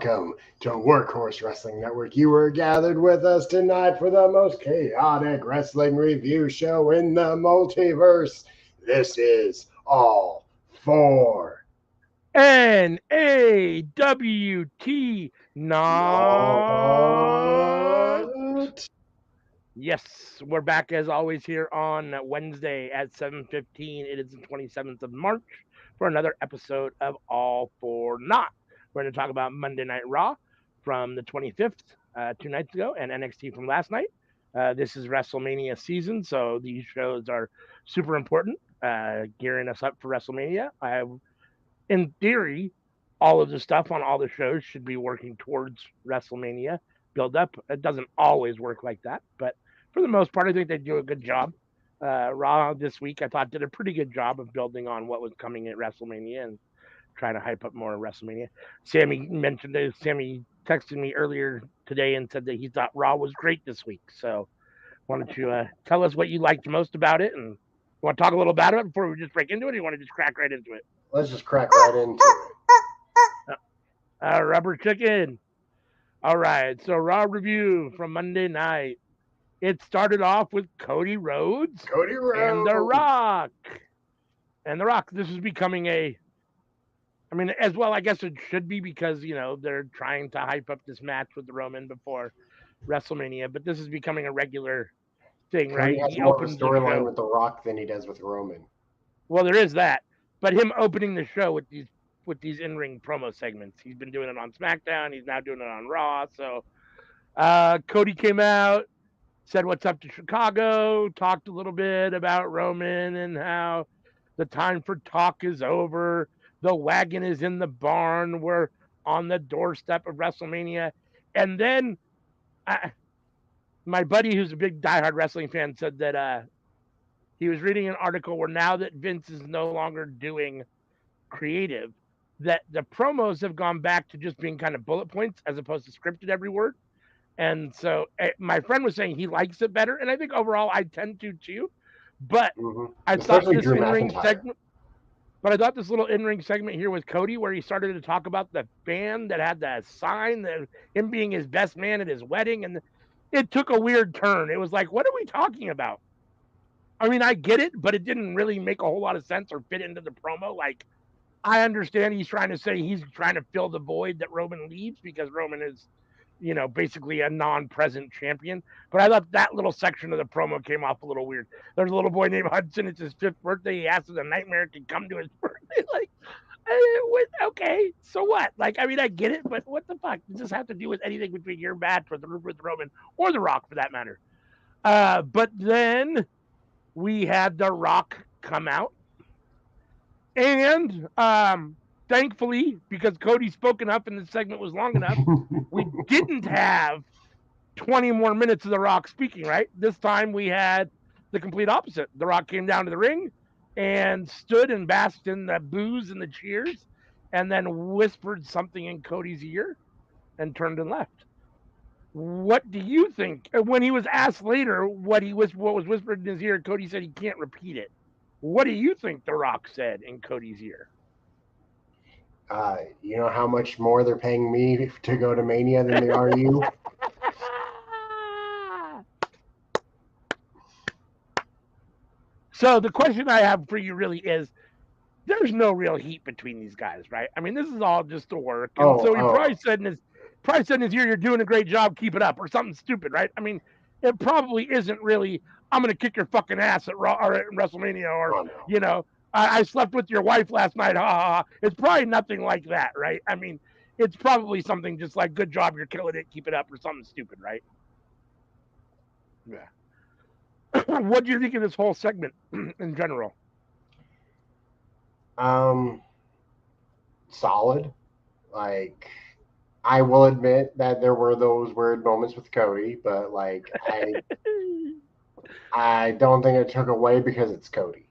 Welcome to Workhorse Wrestling Network. You are gathered with us tonight for the most chaotic wrestling review show in the multiverse. This is All For NAWT NAWT. NAWT. Yes, we're back as always here on Wednesday at 7:15. It is the 27th of March for another episode of All For NAWT. We're going to talk about Monday Night Raw from the 25th, 2 nights ago, and NXT from last night. This is WrestleMania season, so these shows are super important, gearing us up for WrestleMania. In theory, all of the stuff on all the shows should be working towards WrestleMania build up. It doesn't always work like that, but for the most part, I think they do a good job. Raw this week, I thought, did a pretty good job of building on what was coming at WrestleMania and trying to hype up more WrestleMania. Sammy texted me earlier today and said that he thought Raw was great this week. So, why don't you tell us what you liked most about it, and you want to talk a little about it before we just break into it, or you want to just crack right into it? Let's just crack right into it. Rubber chicken. All right, so Raw review from Monday night. It started off with Cody Rhodes and The Rock. And The Rock, this is becoming as well, I guess it should be because, they're trying to hype up this match with Roman before WrestleMania, but this is becoming a regular thing, Cody right? has more of a storyline with The Rock than he does with Roman. Well, there is that, but him opening the show with these in-ring promo segments. He's been doing it on SmackDown. He's now doing it on Raw. So Cody came out, said what's up to Chicago, talked a little bit about Roman and how the time for talk is over. The wagon is in the barn. We're on the doorstep of WrestleMania. And then my buddy, who's a big diehard wrestling fan, said that he was reading an article where now that Vince is no longer doing creative, that the promos have gone back to just being kind of bullet points as opposed to scripted every word. And so my friend was saying he likes it better, and I think overall I tend to too. But I thought this in-ring segment, I thought this little in-ring segment here with Cody, where he started to talk about the band that had that sign, that him being his best man at his wedding, and it took a weird turn. It was like, what are we talking about? I mean, I get it, but it didn't really make a whole lot of sense or fit into the promo. Like, I understand he's trying to say he's trying to fill the void that Roman leaves because Roman is, basically a non-present champion. But I thought that little section of the promo came off a little weird. There's a little boy named Hudson. It's his 5th birthday. He asks if the Nightmare can come to his birthday. Like, okay, so what? Like, I mean, I get it, but what the fuck? Does this have to do with anything between your match with Roman or The Rock, for that matter? But then we had The Rock come out. And thankfully, because Cody spoke enough and the segment was long enough, we didn't have 20 more minutes of The Rock speaking, right? This time we had the complete opposite. The Rock came down to the ring and stood and basked in the boos and the cheers, and then whispered something in Cody's ear and turned and left. What do you think? When he was asked later what was whispered in his ear, Cody said he can't repeat it. What do you think The Rock said in Cody's ear? You know how much more they're paying me to go to Mania than they are you? So the question I have for you really is, there's no real heat between these guys, right? I mean, this is all just to work. And so he probably said in his ear, you're doing a great job, keep it up, or something stupid, right? I mean, it probably isn't really, I'm going to kick your fucking ass at Raw or at WrestleMania, or, I slept with your wife last night, ha ha ha. It's probably nothing like that, right? I mean, it's probably something just like, good job, you're killing it, keep it up, or something stupid, right? Yeah. What do you think of this whole segment in general? Solid. Like, I will admit that there were those weird moments with Cody, but like I don't think it took away because it's Cody.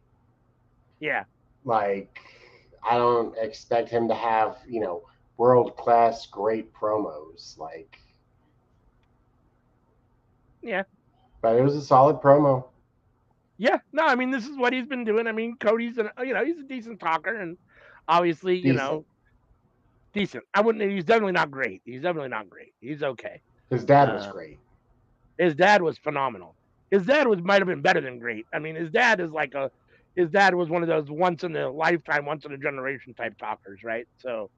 Yeah. Like, I don't expect him to have, world-class great promos. Like, yeah. But it was a solid promo. Yeah. No, I mean, this is what he's been doing. I mean, Cody's he's a decent talker, and obviously, decent. I wouldn't. He's definitely not great. He's okay. His dad was great. His dad was phenomenal. His dad might have been better than great. I mean, his dad was one of those once in a lifetime, once in a generation type talkers, right? So,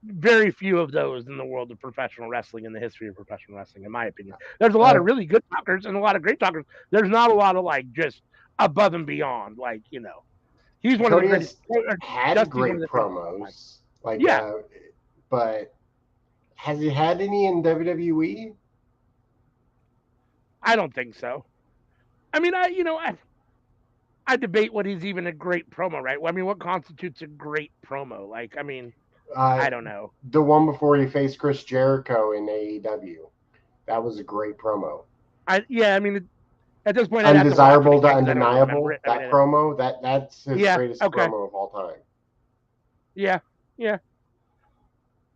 very few of those in the world of professional wrestling, in the history of professional wrestling, in my opinion. There's a lot of really good talkers and a lot of great talkers. There's not a lot of like just above and beyond, like, you know. He's one Cody of the greatest. had great promos, like, yeah. But has he had any in WWE? I don't think so. I mean, I debate what is even a great promo, right? I mean, what constitutes a great promo? Like, I mean, I don't know. The one before he faced Chris Jericho in AEW, that was a great promo. I mean, at this point, Undesirable to Undeniable, that promo, that's his greatest promo of all time. Yeah.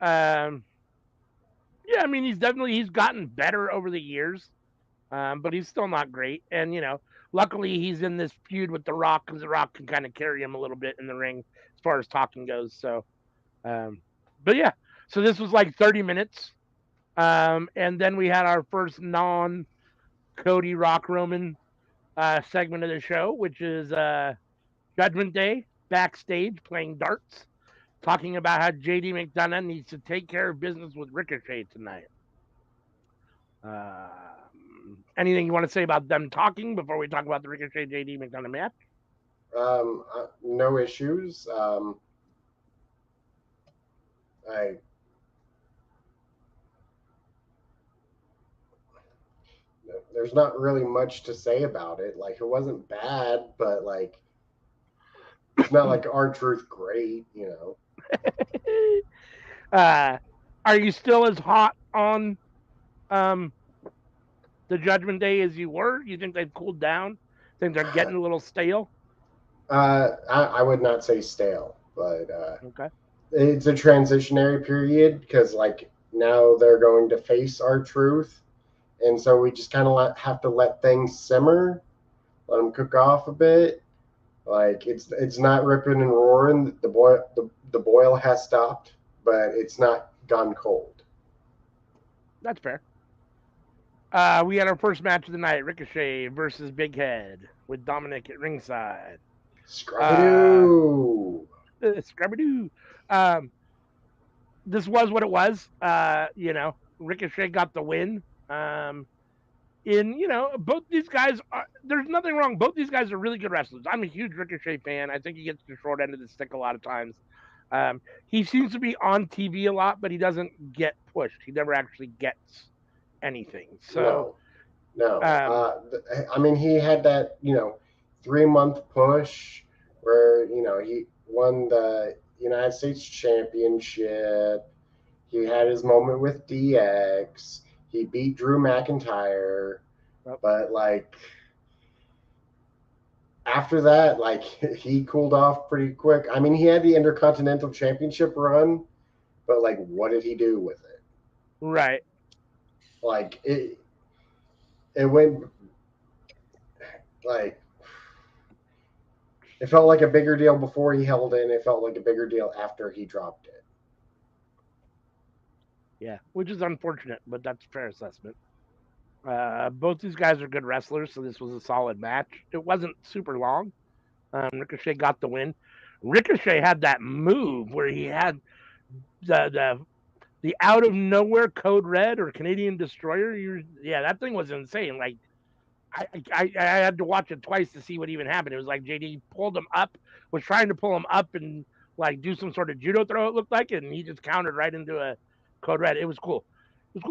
I mean, he's gotten better over the years, but he's still not great. And, you know, luckily he's in this feud with The Rock, because The Rock can kind of carry him a little bit in the ring as far as talking goes. So, but yeah, so this was like 30 minutes. And then we had our first non-Cody Rock Roman segment of the show, which is Judgment Day backstage playing darts, talking about how JD McDonough needs to take care of business with Ricochet tonight. Anything you want to say about them talking before we talk about the Ricochet JD McDonough match? No issues. There's not really much to say about it. Like, it wasn't bad, but like, it's not like R-Truth great, you know. Are you still as hot on the Judgment Day as you were? You think they've cooled down? Think they're getting a little stale? I would not say stale, but okay. It's a transitionary period, because like now they're going to face R-Truth, and so we just kind of have to let things simmer, let them cook off a bit. Like, it's not ripping and roaring. The boil has stopped, but it's not gone cold. That's fair. We had our first match of the night: Ricochet versus Big Head, with Dominic at ringside. Scrubby-doo. Scrubby-doo. This was what it was. You know, Ricochet got the win. You know, both these guys there's nothing wrong. Both these guys are really good wrestlers. I'm a huge Ricochet fan. I think he gets the short end of the stick a lot of times. He seems to be on TV a lot, but he doesn't get pushed. He never actually gets anything. So no. I mean, he had that, you know, 3-month push where, you know, he won the United States Championship. He had his moment with DX. He beat Drew McIntyre. But like, after that, like, he cooled off pretty quick. I mean, he had the Intercontinental Championship run, but like, what did he do with it? Right. Like, it went, like, it felt like a bigger deal before he held it, and it felt like a bigger deal after he dropped it. Yeah, which is unfortunate, but that's a fair assessment. Both these guys are good wrestlers, so this was a solid match. It wasn't super long. Ricochet got the win. Ricochet had that move where he had the out of nowhere Code Red or Canadian Destroyer. That thing was insane. Like, I had to watch it twice to see what even happened. It was like JD pulled him up, was trying to pull him up and like do some sort of judo throw, it looked like, and he just countered right into a Code Red. It was cool.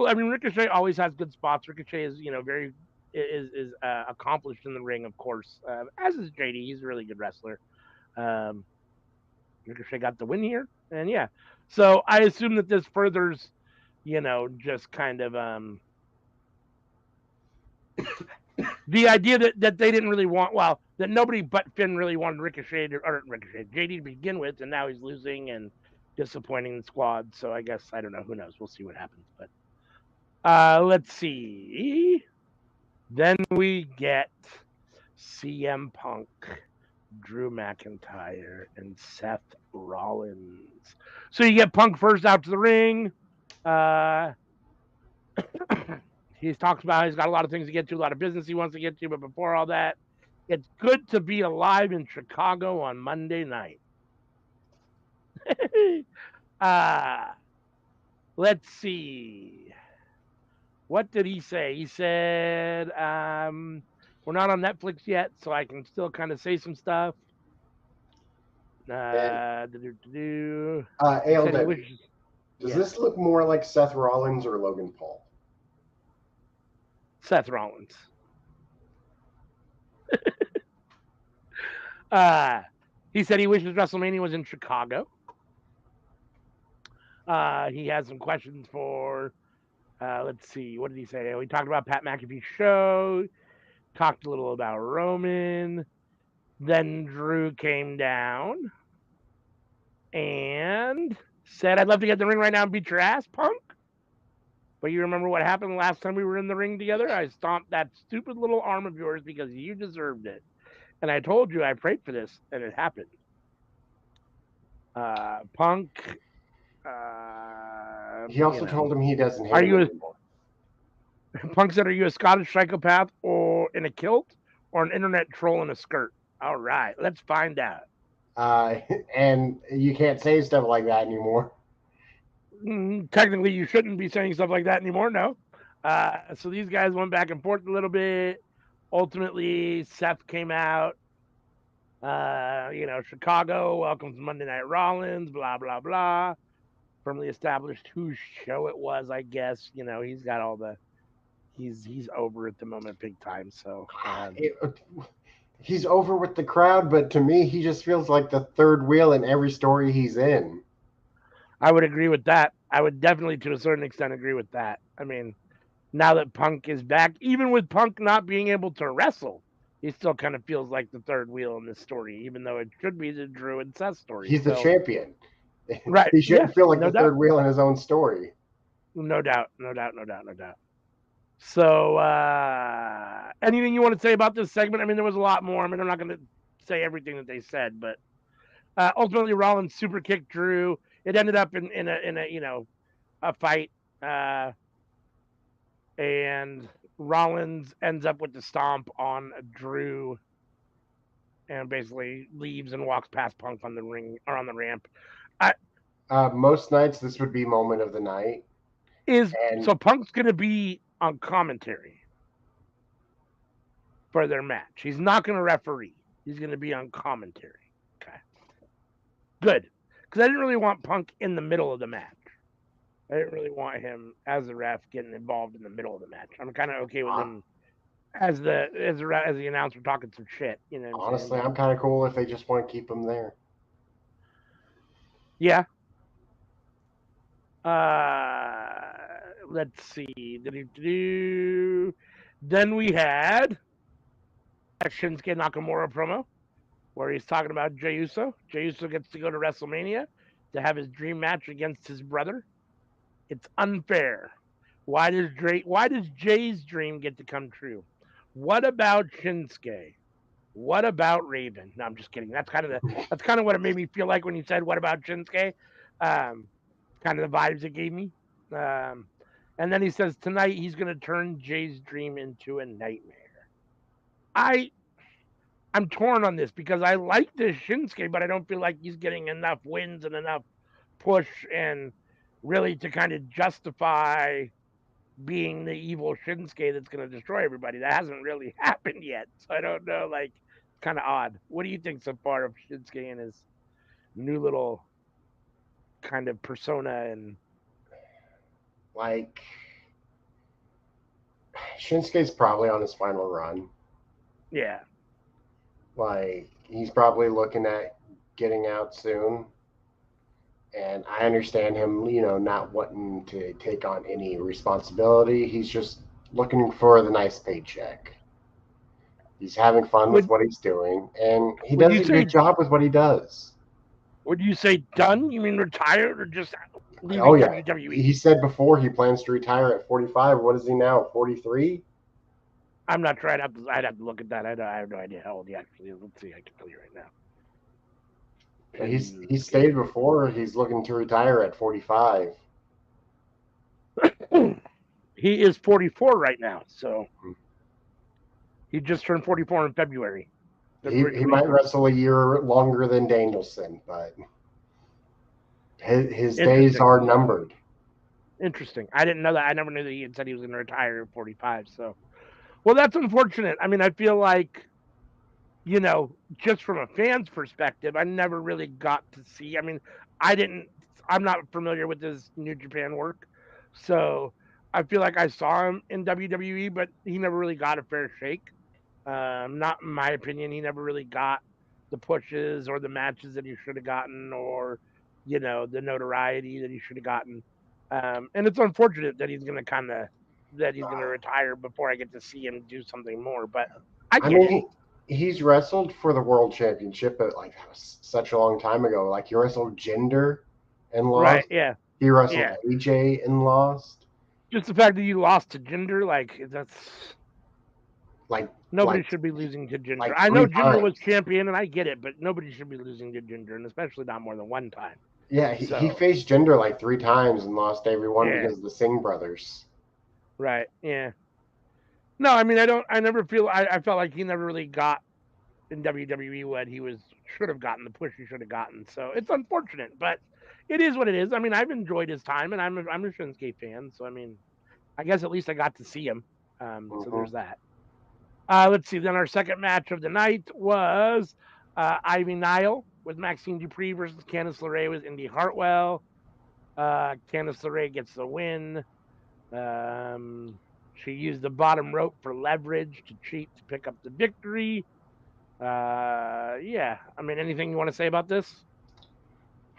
I mean, Ricochet always has good spots. Ricochet is, you know, very accomplished in the ring, of course, as is JD. He's a really good wrestler. Ricochet got the win here, and yeah. So I assume that this furthers, you know, just kind of the idea that they didn't really want, that nobody but Finn really wanted Ricochet JD to begin with, and now he's losing and disappointing the squad. So I guess, I don't know. Who knows? We'll see what happens. But let's see. Then we get CM Punk Drew McIntyre, and Seth Rollins. So you get Punk first out to the ring. He talks about he's got a lot of things to get to, a lot of business he wants to get to, but before all that, it's good to be alive in Chicago on Monday night. Let's see. What did he say? He said, we're not on Netflix yet, so I can still kind of say some stuff. ALW, does Yeah. this look more like Seth Rollins or Logan Paul? Seth Rollins. He said he wishes WrestleMania was in Chicago. He has some questions for, let's see, what did he say? We talked about Pat McAfee's show, talked a little about Roman. Then Drew came down and said, I'd love to get in the ring right now and beat your ass, Punk. But you remember what happened last time we were in the ring together? I stomped that stupid little arm of yours because you deserved it. And I told you I prayed for this, and it happened. Punk. He also told him he doesn't hate him anymore. Punk said, are you a Scottish psychopath or in a kilt or an internet troll in a skirt? All right, let's find out. And you can't say stuff like that anymore. Technically, you shouldn't be saying stuff like that anymore, no. So these guys went back and forth a little bit. Ultimately, Seth came out. Chicago welcomes Monday Night Rollins, blah, blah, blah. Firmly established whose show it was, I guess. He's got all the... He's over at the moment big time, so... He's over with the crowd, but to me, he just feels like the third wheel in every story he's in. I would agree with that. I would definitely, to a certain extent, agree with that. I mean, now that Punk is back, even with Punk not being able to wrestle, he still kind of feels like the third wheel in this story, even though it should be the Drew and Seth story. He's the champion. Right. He shouldn't feel like the third wheel in his own story. No doubt. So, anything you want to say about this segment? I mean, there was a lot more. I mean, I'm not going to say everything that they said, but ultimately, Rollins super kicked Drew. It ended up in a fight, and Rollins ends up with the stomp on Drew, and basically leaves and walks past Punk on the ring or on the ramp. Most nights, this would be moment of the night. So Punk's going to be on commentary for their match. He's not going to referee. He's going to be on commentary. Okay. Good. Because I didn't really want Punk in the middle of the match. I didn't really want him as a ref getting involved in the middle of the match. I'm kind of okay with him as the announcer talking some shit. Honestly, I'm kind of cool if they just want to keep him there. Yeah. Let's see. Then we had a Shinsuke Nakamura promo where he's talking about Jey Uso. Jey Uso gets to go to WrestleMania to have his dream match against his brother. It's unfair. Why does Jay's dream get to come true? What about Shinsuke? What about Raven? No, I'm just kidding. That's kind of what it made me feel like when you said, what about Shinsuke? Kind of the vibes it gave me. And then he says tonight he's going to turn Jay's dream into a nightmare. I'm torn on this because I like this Shinsuke, but I don't feel like he's getting enough wins and enough push and really to kind of justify being the evil Shinsuke that's going to destroy everybody. That hasn't really happened yet. So I don't know, like, kind of odd. What do you think so far of Shinsuke and his new little kind of persona? And like, Shinsuke's probably on his final run. Yeah. Like, he's probably looking at getting out soon. And I understand him, not wanting to take on any responsibility. He's just looking for the nice paycheck. He's having fun with what he's doing. And he does a good job with what he does. Would you say done? You mean retired or just leaving WWE? He said before he plans to retire at 45. What is he now, 43? I'm not sure. I'd have to look at that. I have no idea how old he actually is. Let's see. I can tell you right now. He's stated before he's looking to retire at 45. He is 44 right now, so he just turned 44 in February. He might wrestle a year longer than Danielson, but his days are numbered. Interesting. I didn't know that. I never knew that he had said he was going to retire at 45. So, well, that's unfortunate. I mean, I feel like, you know, just from a fan's perspective, I never really got to see. I mean, I'm not familiar with his New Japan work. So I feel like I saw him in WWE, but he never really got a fair shake. Not in my opinion. He never really got the pushes or the matches that he should have gotten, or, you know, the notoriety that he should have gotten. And it's unfortunate that he's going to retire before I get to see him do something more. But I mean, he's wrestled for the World Championship, but like that was such a long time ago. Like he wrestled Jinder and lost. Right? Yeah. He wrestled AJ and lost. Just the fact that you lost to Jinder, like that's like nobody should be losing to Jinder. Like I know Jinder was champion, and I get it, but nobody should be losing to Jinder, and especially not more than one time. Yeah, he faced Jinder like 3 times and lost every one because of the Singh brothers. Right. Yeah. No, I mean I never feel I felt like he never really got in WWE what he should have gotten, the push he should have gotten. So it's unfortunate, but it is what it is. I mean, I've enjoyed his time, and I'm a Shinsuke fan, so I mean, I guess at least I got to see him. So there's that. Let's see. Then our second match of the night was Ivy Nile with Maxine Dupree versus Candice LeRae with Indy Hartwell. Candice LeRae gets the win. She used the bottom rope for leverage to cheat to pick up the victory. Yeah. I mean, anything you want to say about this?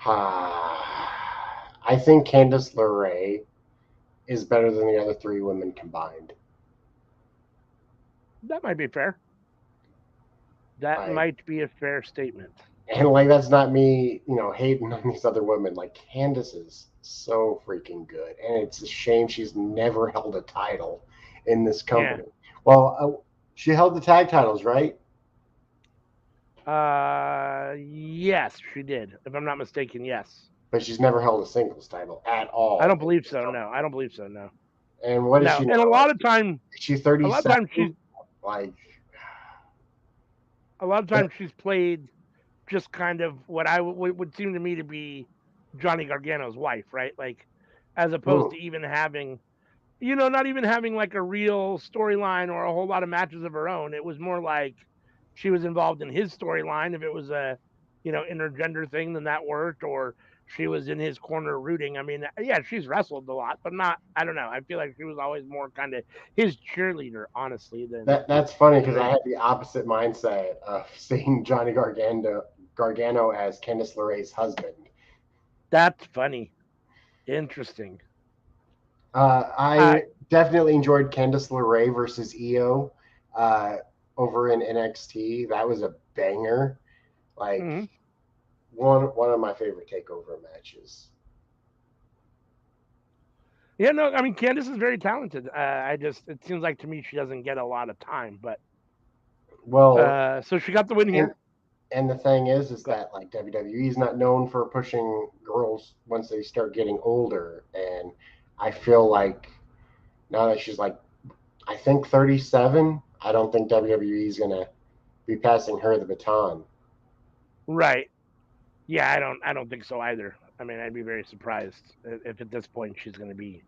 I think Candice LeRae is better than the other 3 women combined. That might be fair. That might be a fair statement. And like, that's not me, you know, hating on these other women. Like, Candice is so freaking good, and it's a shame she's never held a title in this company. Yeah. Well, she held the tag titles, right? Yes, she did. If I'm not mistaken, yes. But she's never held a singles title at all. I don't believe so. No, I don't believe so. No. And what is she? And a lot of times, she's 37. A lot of times she's like. A lot of times she's played just kind of what would seem to me to be Johnny Gargano's wife, right? Like, as opposed to even having, you know, not even having like a real storyline or a whole lot of matches of her own. It was more like she was involved in his storyline. If it was a, you know, intergender thing, then that worked. Or she was in his corner rooting. I mean, yeah, she's wrestled a lot, but not, I don't know. I feel like she was always more kind of his cheerleader, honestly. Than that's funny, because I had the opposite mindset of seeing Johnny Gargano as Candice LeRae's husband. That's funny. Interesting. I definitely enjoyed Candice LeRae versus Io over in NXT. That was a banger. Like, one of my favorite takeover matches. Yeah, no, I mean, Candice is very talented. It seems like to me she doesn't get a lot of time, but so she got the win here. And the thing is that like WWE is not known for pushing girls once they start getting older, and I feel like now that she's like, I think 37, I don't think WWE is gonna be passing her the baton. Right. Yeah, I don't think so either. I mean, I'd be very surprised if at this point she's going to be,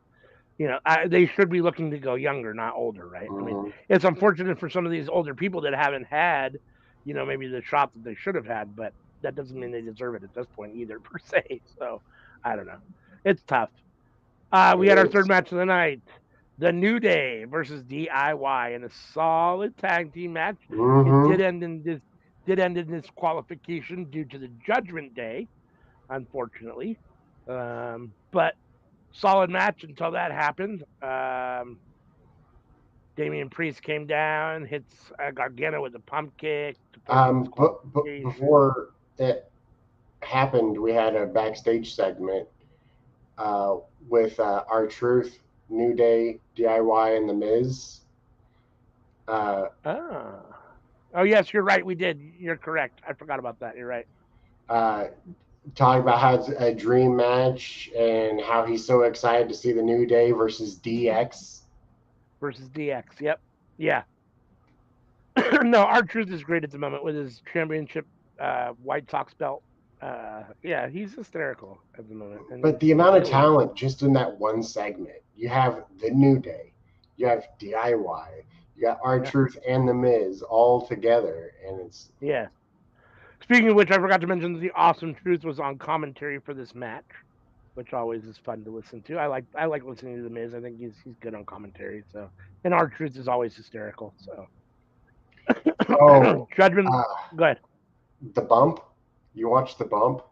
you know, they should be looking to go younger, not older, right? I mean, it's unfortunate for some of these older people that haven't had, you know, maybe the shot that they should have had, but that doesn't mean they deserve it at this point either, per se. So, I don't know. It's tough. We had our third match of the night. The New Day versus DIY in a solid tag team match. It did end in disqualification due to the Judgment Day, unfortunately. But solid match until that happened. Damian Priest came down, hits Gargano with a pump kick. Before it happened, we had a backstage segment with R-Truth, New Day, DIY, and The Miz. Uh, Oh, yes, you're right. We did. You're correct. I forgot about that. You're right. talking about how it's a dream match and how he's so excited to see the New Day versus DX. Versus DX. Yep. Yeah. No, R-Truth is great at the moment with his championship White Sox belt. Yeah, he's hysterical at the moment. And But the amount of talent just in that one segment, you have the New Day, you have DIY, you got R-Truth and the Miz all together, and it's yeah. Speaking of which, I forgot to mention that the Awesome Truth was on commentary for this match, which always is fun to listen to. I like listening to the Miz. I think he's good on commentary. So, and R-Truth is always hysterical. So, oh, Judgment. Go ahead. The Bump. You watched The Bump?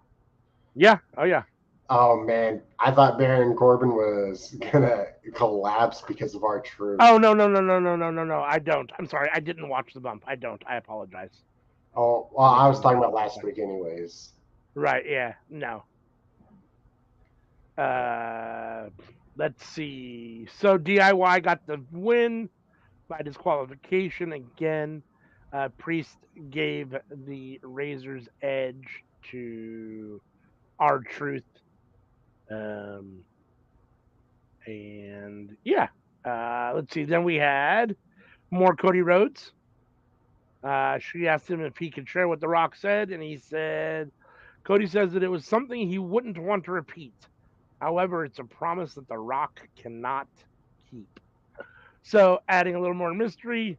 Yeah. Oh yeah. Oh man, I thought Baron Corbin was gonna collapse because of R-Truth. Oh no. I don't. I'm sorry. I didn't watch The Bump. I don't. I apologize. Oh well, I was talking about last week, anyways. Right. Yeah. No. Let's see. So DIY got the win by disqualification again. Priest gave the Razor's Edge to R-Truth. And yeah, let's see. Then we had more Cody Rhodes. She asked him if he could share what The Rock said, and he said, Cody says that it was something he wouldn't want to repeat. However, it's a promise that The Rock cannot keep. So, adding a little more mystery,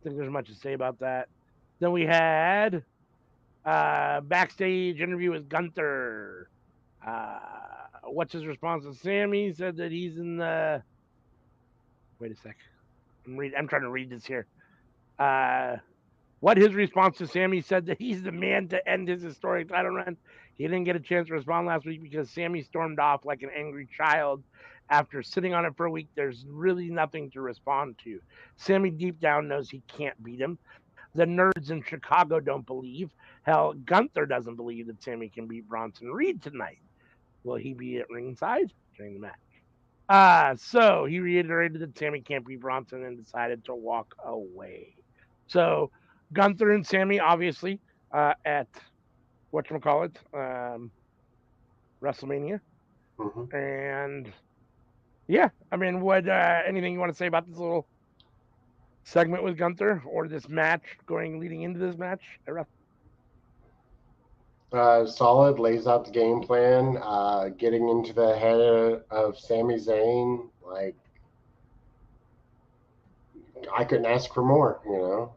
I think there's much to say about that. Then we had backstage interview with Gunther. What's his response to Sammy? He said that he's in the. Wait a sec. I'm trying to read this here. What his response to Sammy said that he's the man to end his historic title run. He didn't get a chance to respond last week because Sammy stormed off like an angry child after sitting on it for a week. There's really nothing to respond to. Sammy deep down knows he can't beat him. The nerds in Chicago don't believe. Hell, Gunther doesn't believe that Sammy can beat Bronson Reed tonight. Will he be at ringside during the match? So he reiterated that Sammy can't beat Bronson and decided to walk away. So Gunther and Sammy, obviously, at whatchamacallit, WrestleMania. Mm-hmm. And yeah, I mean, what anything you want to say about this little segment with Gunther or this match leading into this match? Solid, lays out the game plan, getting into the head of Sami Zayn. Like, I couldn't ask for more, you know.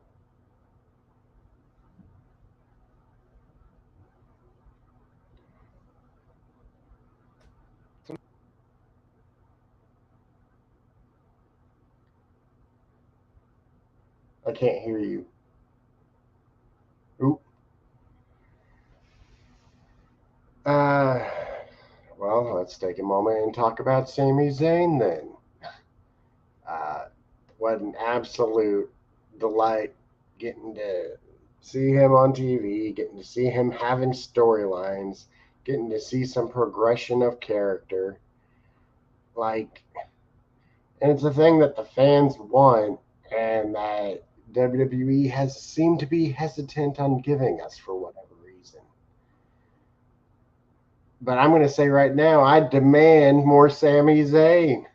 I can't hear you. Oop. Well, let's take a moment and talk about Sami Zayn then. What an absolute delight getting to see him on TV, getting to see him having storylines, getting to see some progression of character. Like, and it's a thing that the fans want and that WWE has seemed to be hesitant on giving us for whatever reason. But I'm going to say right now, I demand more Sami Zayn.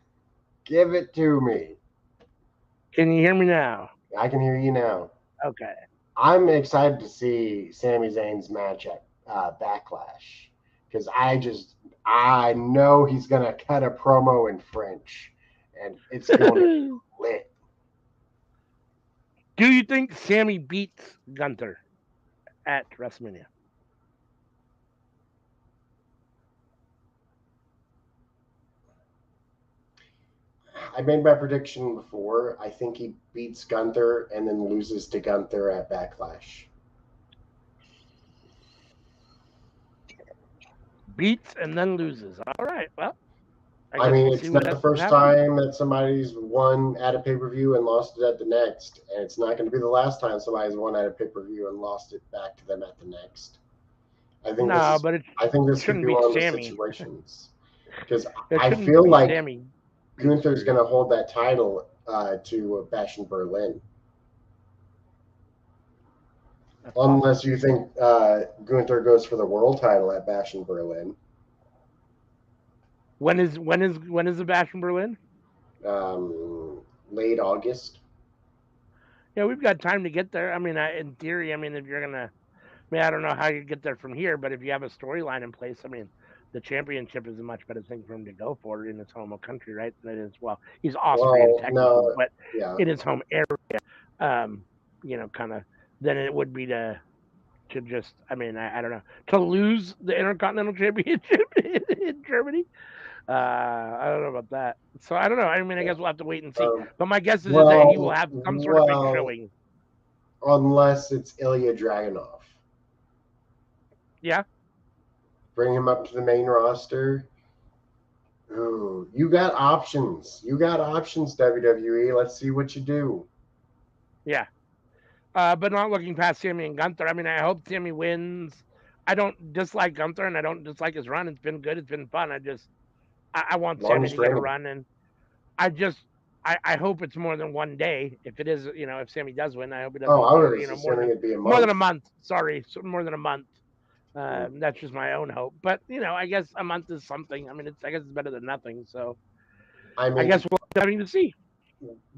Give it to me. Can you hear me now? I can hear you now. Okay. I'm excited to see Sami Zayn's match at Backlash because I know he's going to cut a promo in French and it's going to be lit. Do you think Sammy beats Gunther at WrestleMania? I made my prediction before. I think he beats Gunther and then loses to Gunther at Backlash. Beats and then loses. All right. Well, I mean, it's not the first time that somebody's won at a pay-per-view and lost it at the next, and it's not going to be the last time somebody's won at a pay-per-view and lost it back to them at the next. I think this could be one of those situations because I feel like Gunther's going to hold that title to Bash in Berlin. Unless you think Gunther goes for the world title at Bash in Berlin. When is the Bash in Berlin? Late August. Yeah, we've got time to get there. I mean, in theory, I mean, if you're gonna, I mean, I don't know how you get there from here, but if you have a storyline in place, I mean, the championship is a much better thing for him to go for in his home country, right? Than it is, well, he's Austrian Well, technically, no, but yeah. in his home area, kind of, than it would be to just, I mean, I don't know, to lose the Intercontinental Championship in Germany. I don't know about that. So I don't know. I mean, I guess we'll have to wait and see. But my guess is that he will have some sort of big showing. Unless it's Ilya Dragunov. Yeah. Bring him up to the main roster. Ooh, you got options. You got options, WWE. Let's see what you do. Yeah. But not looking past Sammy and Gunther. I mean, I hope Sammy wins. I don't dislike Gunther, and I don't dislike his run. It's been good. It's been fun. I want Sammy to get a run, and I hope it's more than one day. If it is, if Sammy does win, I hope it doesn't. I was assuming it'd be a month. More than a month. Sorry, more than a month. That's just my own hope. But I guess a month is something. I mean, I guess it's better than nothing. So I guess we'll have to see.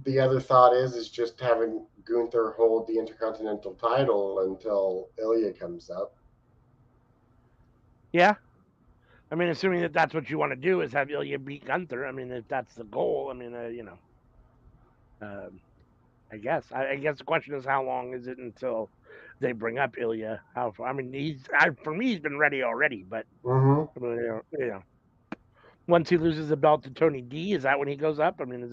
The other thought is just having Gunther hold the Intercontinental title until Ilya comes up. Yeah. I mean, assuming that that's what you want to do is have Ilya beat Gunther. I mean, if that's the goal, I mean, I guess. I guess the question is how long is it until they bring up Ilya? How far? I mean, for me, he's been ready already. But I mean, once he loses the belt to Tony D, is that when he goes up? I mean,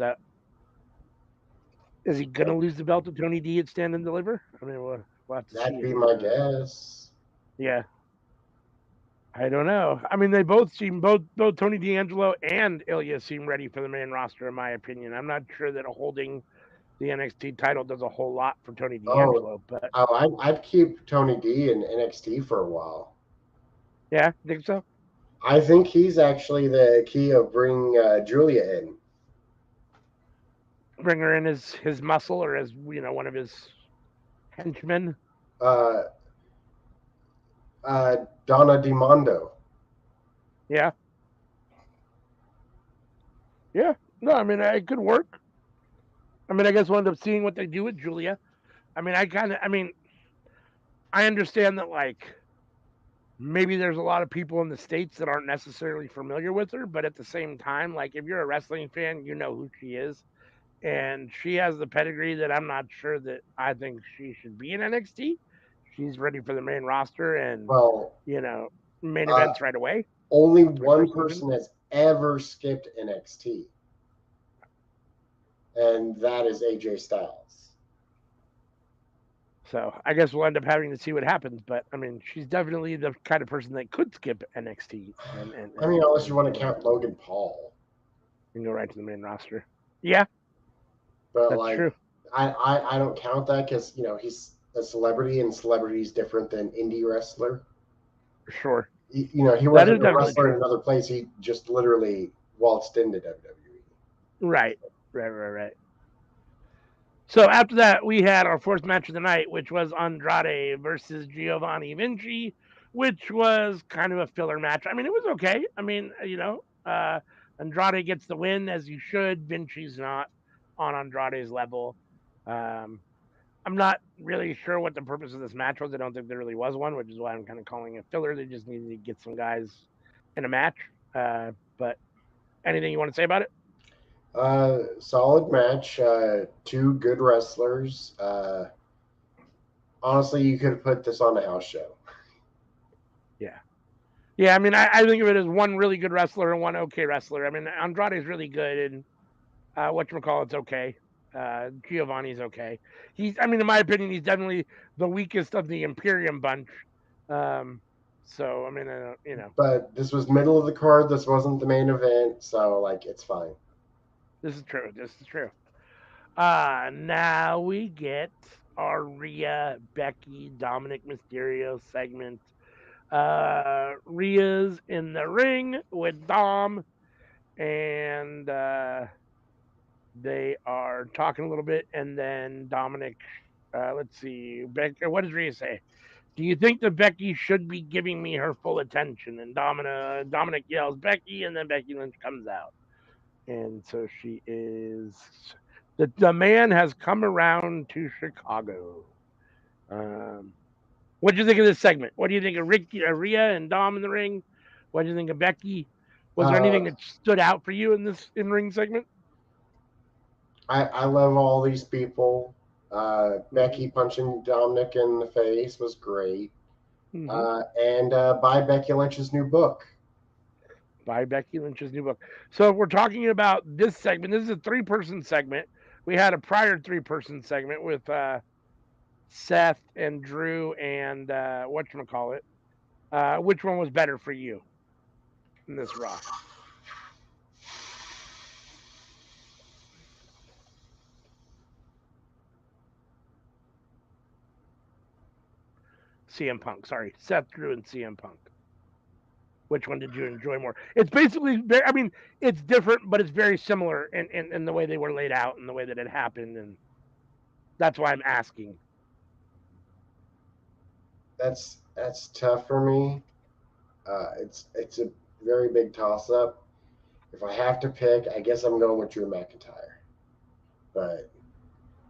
is he gonna lose the belt to Tony D at Stand and Deliver? I mean, we'll have to see. That'd be my guess. Yeah. I don't know. I mean, they both seem both Tony D'Angelo and Ilya seem ready for the main roster, in my opinion. I'm not sure that holding the NXT title does a whole lot for Tony D'Angelo, but I'd keep Tony D in NXT for a while. Yeah, think so? I think he's actually the key of bringing Julia in. Bring her in as his muscle or as one of his henchmen. Donna DiMondo. Yeah. Yeah. No, I mean, it could work. I mean, I guess we'll end up seeing what they do with Julia. I mean, I understand that, like, maybe there's a lot of people in the States that aren't necessarily familiar with her, but at the same time, like, if you're a wrestling fan, you know who she is. And she has the pedigree that I'm not sure that I think she should be in NXT. She's ready for the main roster and, main events right away. Only one person has ever skipped NXT, and that is AJ Styles. So I guess we'll end up having to see what happens. But I mean, she's definitely the kind of person that could skip NXT. And I mean, unless you want to count Logan Paul, and go right to the main roster. Yeah, but that's true. I don't count that because he's a celebrity, and celebrity is different than indie wrestler. Sure. He wasn't a wrestler in another place. He just literally waltzed into WWE. Right. So after that, we had our fourth match of the night, which was Andrade versus Giovanni Vinci, which was kind of a filler match. I mean, it was okay. I mean, Andrade gets the win, as you should. Vinci's not on Andrade's level. I'm not really sure what the purpose of this match was. I don't think there really was one, which is why I'm kind of calling it filler. They just needed to get some guys in a match. But anything you want to say about it? Solid match. Two good wrestlers. Honestly, you could have put this on a house show. Yeah. I mean, I think of it as one really good wrestler and one okay wrestler. I mean, Andrade's really good, and whatchamacallit's okay. Giovanni's okay. In my opinion, he's definitely the weakest of the Imperium bunch. So, I mean, But this was middle of the card. This wasn't the main event, so it's fine. This is true. Now we get our Rhea, Becky, Dominic Mysterio segment. Rhea's in the ring with Dom, and they are talking a little bit, and then Dominic Let's see. What does Rhea say? Do you think that Becky should be giving me her full attention? And Dominic yells, Becky, and then Becky Lynch comes out. And so she is. The man has come around to Chicago. What do you think of this segment? What do you think of Rhea and Dom in the ring? What do you think of Becky? Was there anything that stood out for you in this in-ring segment? I love all these people. Becky punching Dominic in the face was great. And buy Becky Lynch's new book. Buy Becky Lynch's new book. So if we're talking about this segment, this is a 3-person segment. We had a prior 3-person segment with Seth and Drew and whatchamacallit. Which one was better for you in this Raw? CM Punk. Sorry, Seth, Drew, and CM Punk. Which one did you enjoy more? It's basically, I mean, it's different, but it's very similar in the way they were laid out and the way that it happened, and that's why I'm asking. That's tough for me. It's a very big toss up. If I have to pick, I guess I'm going with Drew McIntyre, but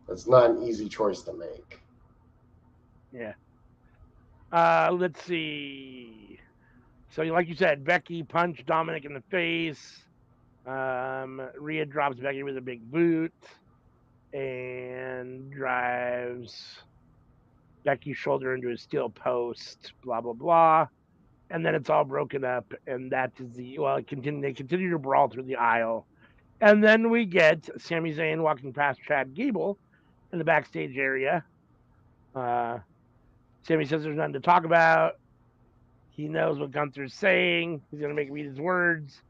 it's not an easy choice to make. Yeah. Let's see. So, like you said, Becky punched Dominic in the face. Rhea drops Becky with a big boot and drives Becky's shoulder into a steel post. Blah blah blah. And then it's all broken up, and that is the they continue to brawl through the aisle, and then we get Sami Zayn walking past Chad Gable in the backstage area. Sami says there's nothing to talk about. He knows what Gunther's saying. He's going to make him eat his words.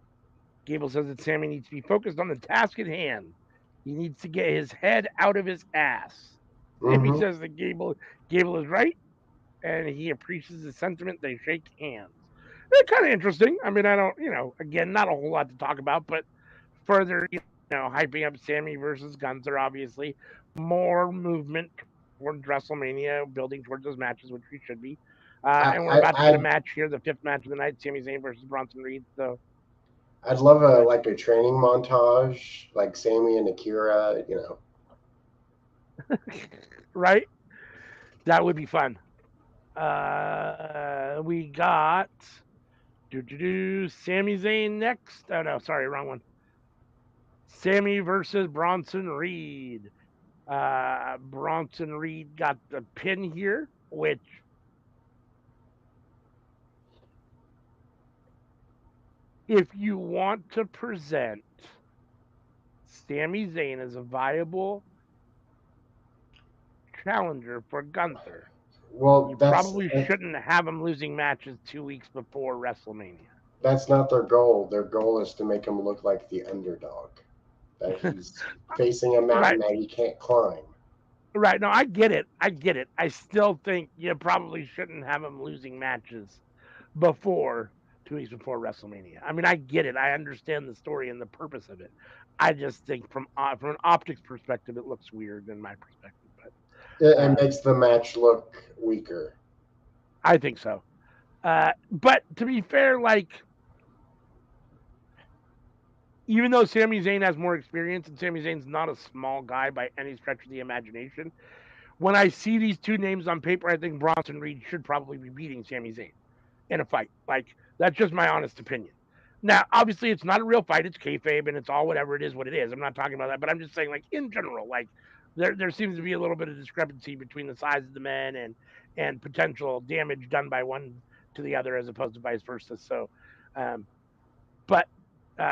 Gable says that Sami needs to be focused on the task at hand. He needs to get his head out of his ass. Sami says that Gable is right, and he appreciates the sentiment. They shake hands. It's kind of interesting. I mean, I don't, again, not a whole lot to talk about, but further, hyping up Sami versus Gunther, obviously. More movement towards WrestleMania, building towards those matches, which we should be. And we're about to get a match here, the 5th match of the night, Sami Zayn versus Bronson Reed. So I'd love a training montage, like Sami and Akira, right? That would be fun. We got Sami Zayn next. Oh no, sorry, wrong one. Sami versus Bronson Reed. Bronson Reed got the pin here, which if you want to present Sami Zayn as a viable challenger for Gunther, you probably shouldn't have him losing matches 2 weeks before WrestleMania. That's not their goal. Their goal is to make him look like the underdog. That he's facing a mountain that he can't climb. Right. No, I get it. I still think you probably shouldn't have him losing matches before 2 weeks before WrestleMania. I mean, I get it. I understand the story and the purpose of it. I just think from an optics perspective, it looks weird in my perspective. But it makes the match look weaker. I think so. But to be fair, even though Sami Zayn has more experience, and Sami Zayn's not a small guy by any stretch of the imagination, when I see these two names on paper, I think Bronson Reed should probably be beating Sami Zayn in a fight. That's just my honest opinion. Now, obviously, it's not a real fight. It's kayfabe, and it's all whatever it is, what it is. I'm not talking about that, but I'm just saying, in general, there seems to be a little bit of discrepancy between the size of the men and potential damage done by one to the other as opposed to vice versa. So,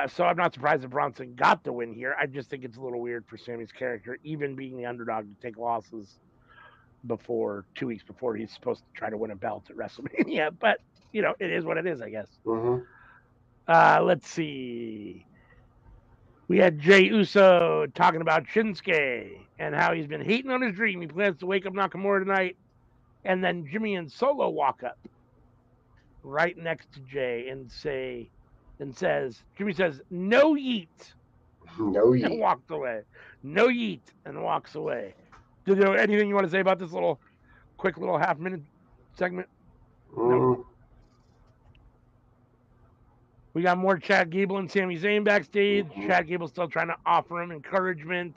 so I'm not surprised that Bronson got the win here. I just think it's a little weird for Sami's character, even being the underdog, to take losses before 2 weeks before he's supposed to try to win a belt at WrestleMania. But, it is what it is, I guess. Let's see. We had Jey Uso talking about Shinsuke and how he's been hating on his dream. He plans to wake up Nakamura tonight. And then Jimmy and Solo walk up right next to Jey and says, Jimmy says, no yeet. No yeet. And walked away. No yeet and walks away. anything you want to say about this quick little half-minute segment? No. We got more Chad Gable and Sami Zayn backstage. Chad Gable's still trying to offer him encouragement.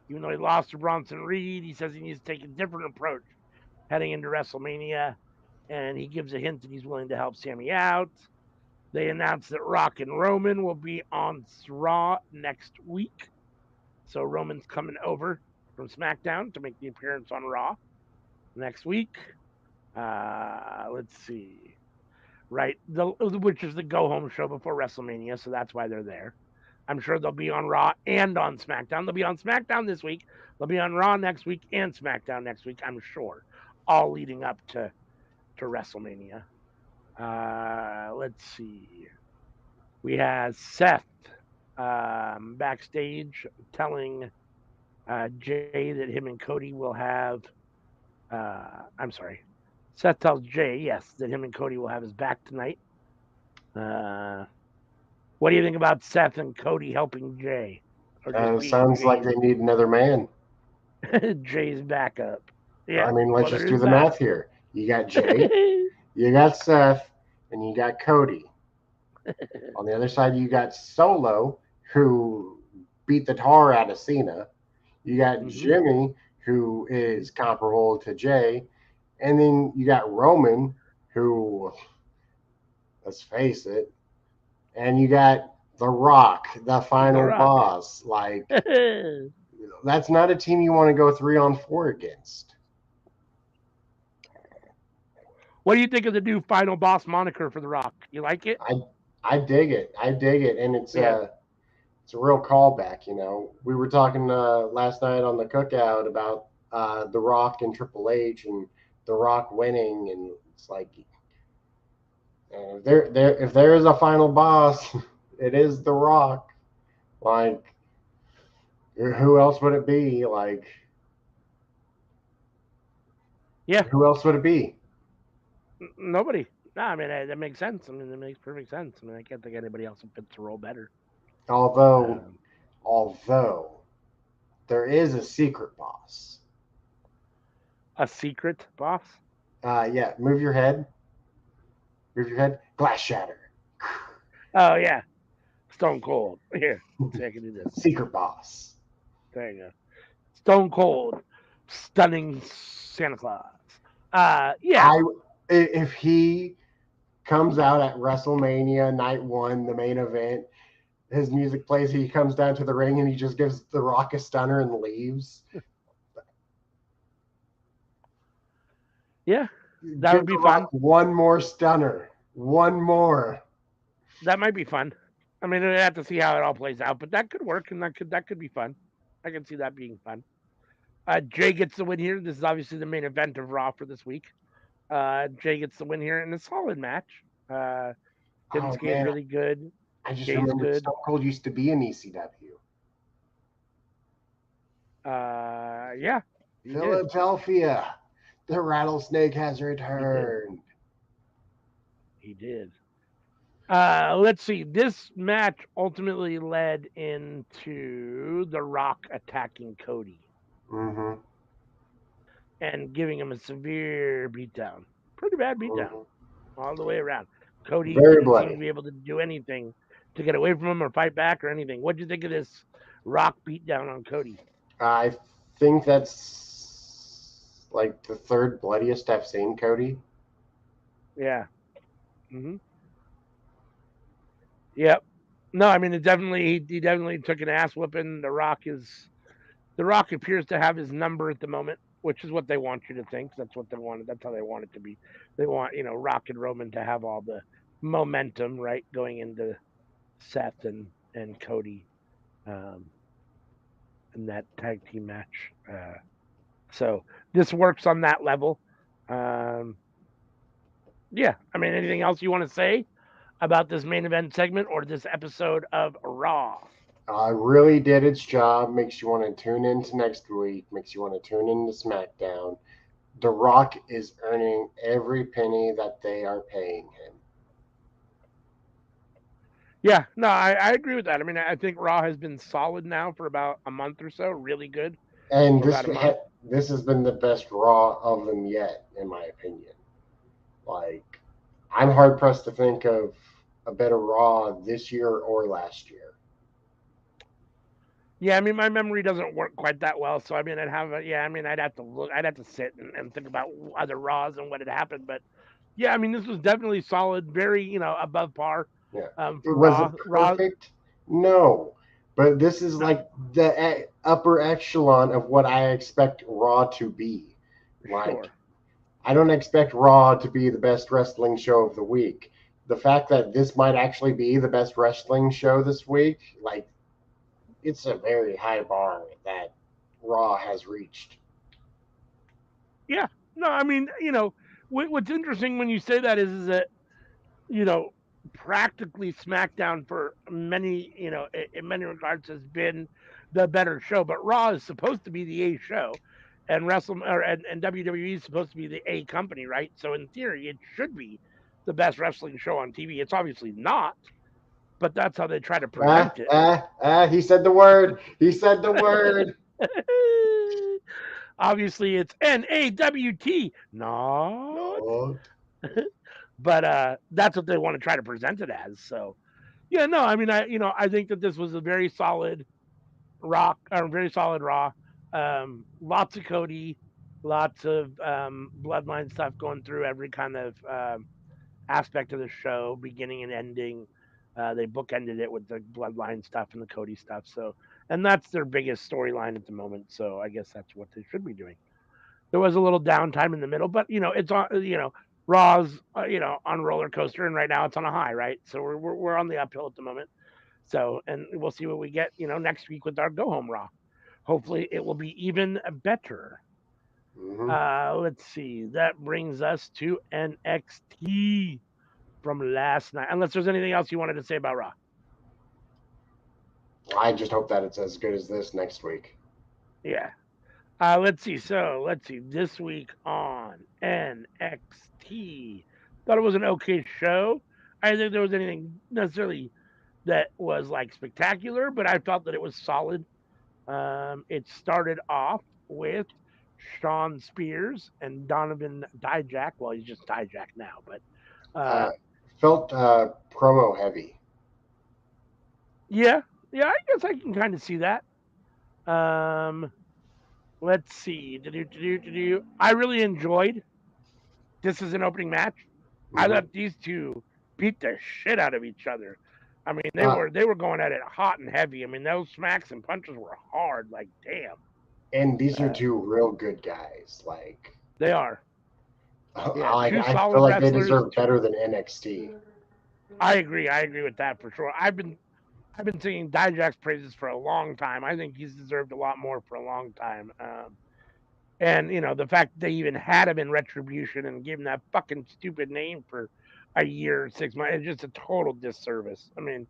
Even though he lost to Bronson Reed, he says he needs to take a different approach heading into WrestleMania. And he gives a hint that he's willing to help Sami out. They announced that Rock and Roman will be on Raw next week. So Roman's coming over from SmackDown to make the appearance on Raw next week. Let's see. Right, which is the go-home show before WrestleMania, so that's why they're there. I'm sure they'll be on Raw and on SmackDown. They'll be on SmackDown this week. They'll be on Raw next week and SmackDown next week, I'm sure, all leading up to WrestleMania. Let's see. We have Seth backstage telling Jay that him and Cody will have. I'm sorry. Seth tells Jay, yes, that him and Cody will have his back tonight. What do you think about Seth and Cody helping Jay? Sounds like they need another man. Jay's backup. Yeah. I mean, let's just do the math here. You got Jay, you got Seth, and you got Cody. On the other side, you got Solo, who beat the tar out of Cena. You got Jimmy, who is comparable to Jay. And then you got Roman, who, let's face it, and you got The Rock, the final boss. Like, that's not a team you want to go 3-on-4 against. What do you think of the new final boss moniker for The Rock? You like it? I dig it. And it's a real callback. You know, we were talking last night on the cookout about The Rock and Triple H and The Rock winning, and it's like, if there is a final boss, it is The Rock. Like, who else would it be? Like, who else would it be? Nobody. No, I mean, that makes sense. I mean, it makes perfect sense. I mean, I can't think anybody else would fit the role better. Although there is a secret boss. A secret boss? Yeah. Move your head. Glass shatter. Oh, yeah. Stone Cold. Here. See, I can do this. Secret boss. There you go. Stone Cold. Stunning Santa Claus. Yeah. If he comes out at WrestleMania night 1, the main event, his music plays, he comes down to the ring and he just gives The Rock a stunner and leaves. Yeah, that would be fun. One more stunner. One more. That might be fun. I mean, I have to see how it all plays out, but that could work, and that could be fun. I can see that being fun. Jay gets the win here. This is obviously the main event of Raw for this week. Jay gets the win here in a solid match. Tim's game really good. I just remember Stone Cold used to be in ECW. Yeah. Philadelphia. The rattlesnake has returned. He did. Let's see. This match ultimately led into The Rock attacking Cody. Mm-hmm. And giving him a severe beatdown. Pretty bad beatdown. All the way around. Cody didn't seem to be able to do anything to get away from him or fight back or anything. What do you think of this Rock beatdown on Cody? I think that's like the third bloodiest I've seen Cody. Yeah. Mm-hmm. Yep. No, I mean, he definitely took an ass whooping. The Rock appears to have his number at the moment, which is what they want you to think. That's what they wanted. That's how they want it to be. They want, Rock and Roman to have all the momentum, right, going into Seth and Cody in that tag team match. So this works on that level. Yeah, I mean, anything else you want to say about this main event segment or this episode of Raw? Really did its job. Makes you want to tune into next week. Makes you want to tune into SmackDown. The Rock is earning every penny that they are paying him. Yeah, no, I agree with that. I mean, I think Raw has been solid now for about a month or so. Really good. And this has been the best Raw of them yet, in my opinion. Like, I'm hard pressed to think of a better Raw this year or last year. Yeah, I mean, my memory doesn't work quite that well, so I mean, I'd have to look, I'd have to sit and think about other Raws and what had happened, but yeah, I mean, this was definitely solid, very, above par, Yeah. for Was it Raw. perfect? No. But this is No, like the upper echelon of what I expect Raw to be. Like, sure. I don't expect Raw to be the best wrestling show of the week. The fact that this might actually be the best wrestling show this week, like, it's a very high bar that Raw has reached. Yeah, no, I mean, what's interesting when you say that is that you know, practically SmackDown for many, in many regards has been the better show, but Raw is supposed to be the A show, and and WWE is supposed to be the A company, right? So in theory, it should be the best wrestling show on TV. It's obviously not, but that's how they try to present it. He said the word. He said the word. Obviously, it's NAWT, not. No. But that's what they want to try to present it as. So yeah, no, I mean, I think that this was a very solid very solid Raw. Lots of Cody, lots of Bloodline stuff going through every kind of aspect of the show, beginning and ending. They bookended it with the Bloodline stuff and the Cody stuff. So, and that's their biggest storyline at the moment. So, I guess that's what they should be doing. There was a little downtime in the middle, but it's on. Raw's on roller coaster, and right now it's on a high, right? So we're on the uphill at the moment. So, and we'll see what we get, next week with our go home Raw. Hopefully, it will be even better. Mm-hmm. Let's see. That brings us to NXT from last night. Unless there's anything else you wanted to say about Raw. I just hope that it's as good as this next week. Yeah. Let's see. So let's see. This week on NXT, thought it was an okay show. I didn't think there was anything necessarily that was like spectacular, but I felt that it was solid. It started off with Sean Spears and Donovan Dijak. Well, he's just Dijak now, but uh, Uh, Felt promo heavy. yeah, yeah, I guess I can kind of see that. Um, let's see. I really enjoyed this as an opening match. I Mm-hmm. thought these two beat the shit out of each other. I mean, they Uh, were they were going at it hot and heavy. I mean, those smacks and punches were hard. Like, damn, and these are uh, two real good guys. Like, they are. Yeah, two I feel solid like they wrestlers. deserve better than NXT. I agree. I agree with that for sure. I've been singing Dijak's praises for a long time. I think he's deserved a lot more for a long time. And the fact that they even had him in Retribution and gave him that fucking stupid name for a year, 6 months, it's just a total disservice. I mean,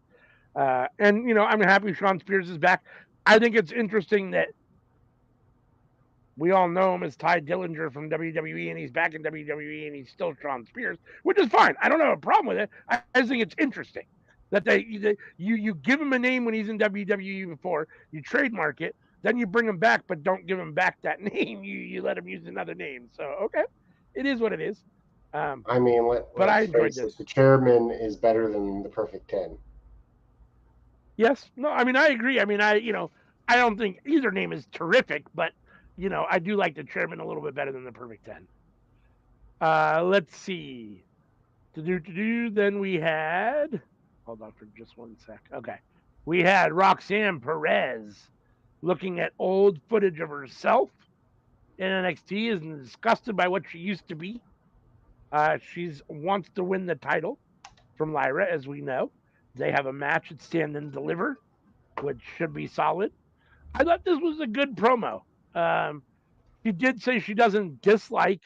and I'm happy Sean Spears is back. I think it's interesting that we all know him as Ty Dillinger from WWE, and he's back in WWE, and he's still Sean Spears, which is fine. I don't have a problem with it. I just think it's interesting that you give him a name when he's in WWE before, you trademark it, then you bring him back, but don't give him back that name. You let him use another name. So okay, it is what it is. Um, I mean, but I let's enjoyed face it, this. the chairman is better than the Perfect 10. Yes, no, I mean I agree. I mean I don't think either name is terrific, but I do like the chairman a little bit better than the Perfect 10. Let's see. Then we had. Hold on for just one sec. Okay. We had Roxanne Perez looking at old footage of herself in NXT, is disgusted by what she used to be. She's wants to win the title from Lyra, as we know. They have a match at Stand and Deliver, which should be solid. I thought this was a good promo. Um, she did say she doesn't dislike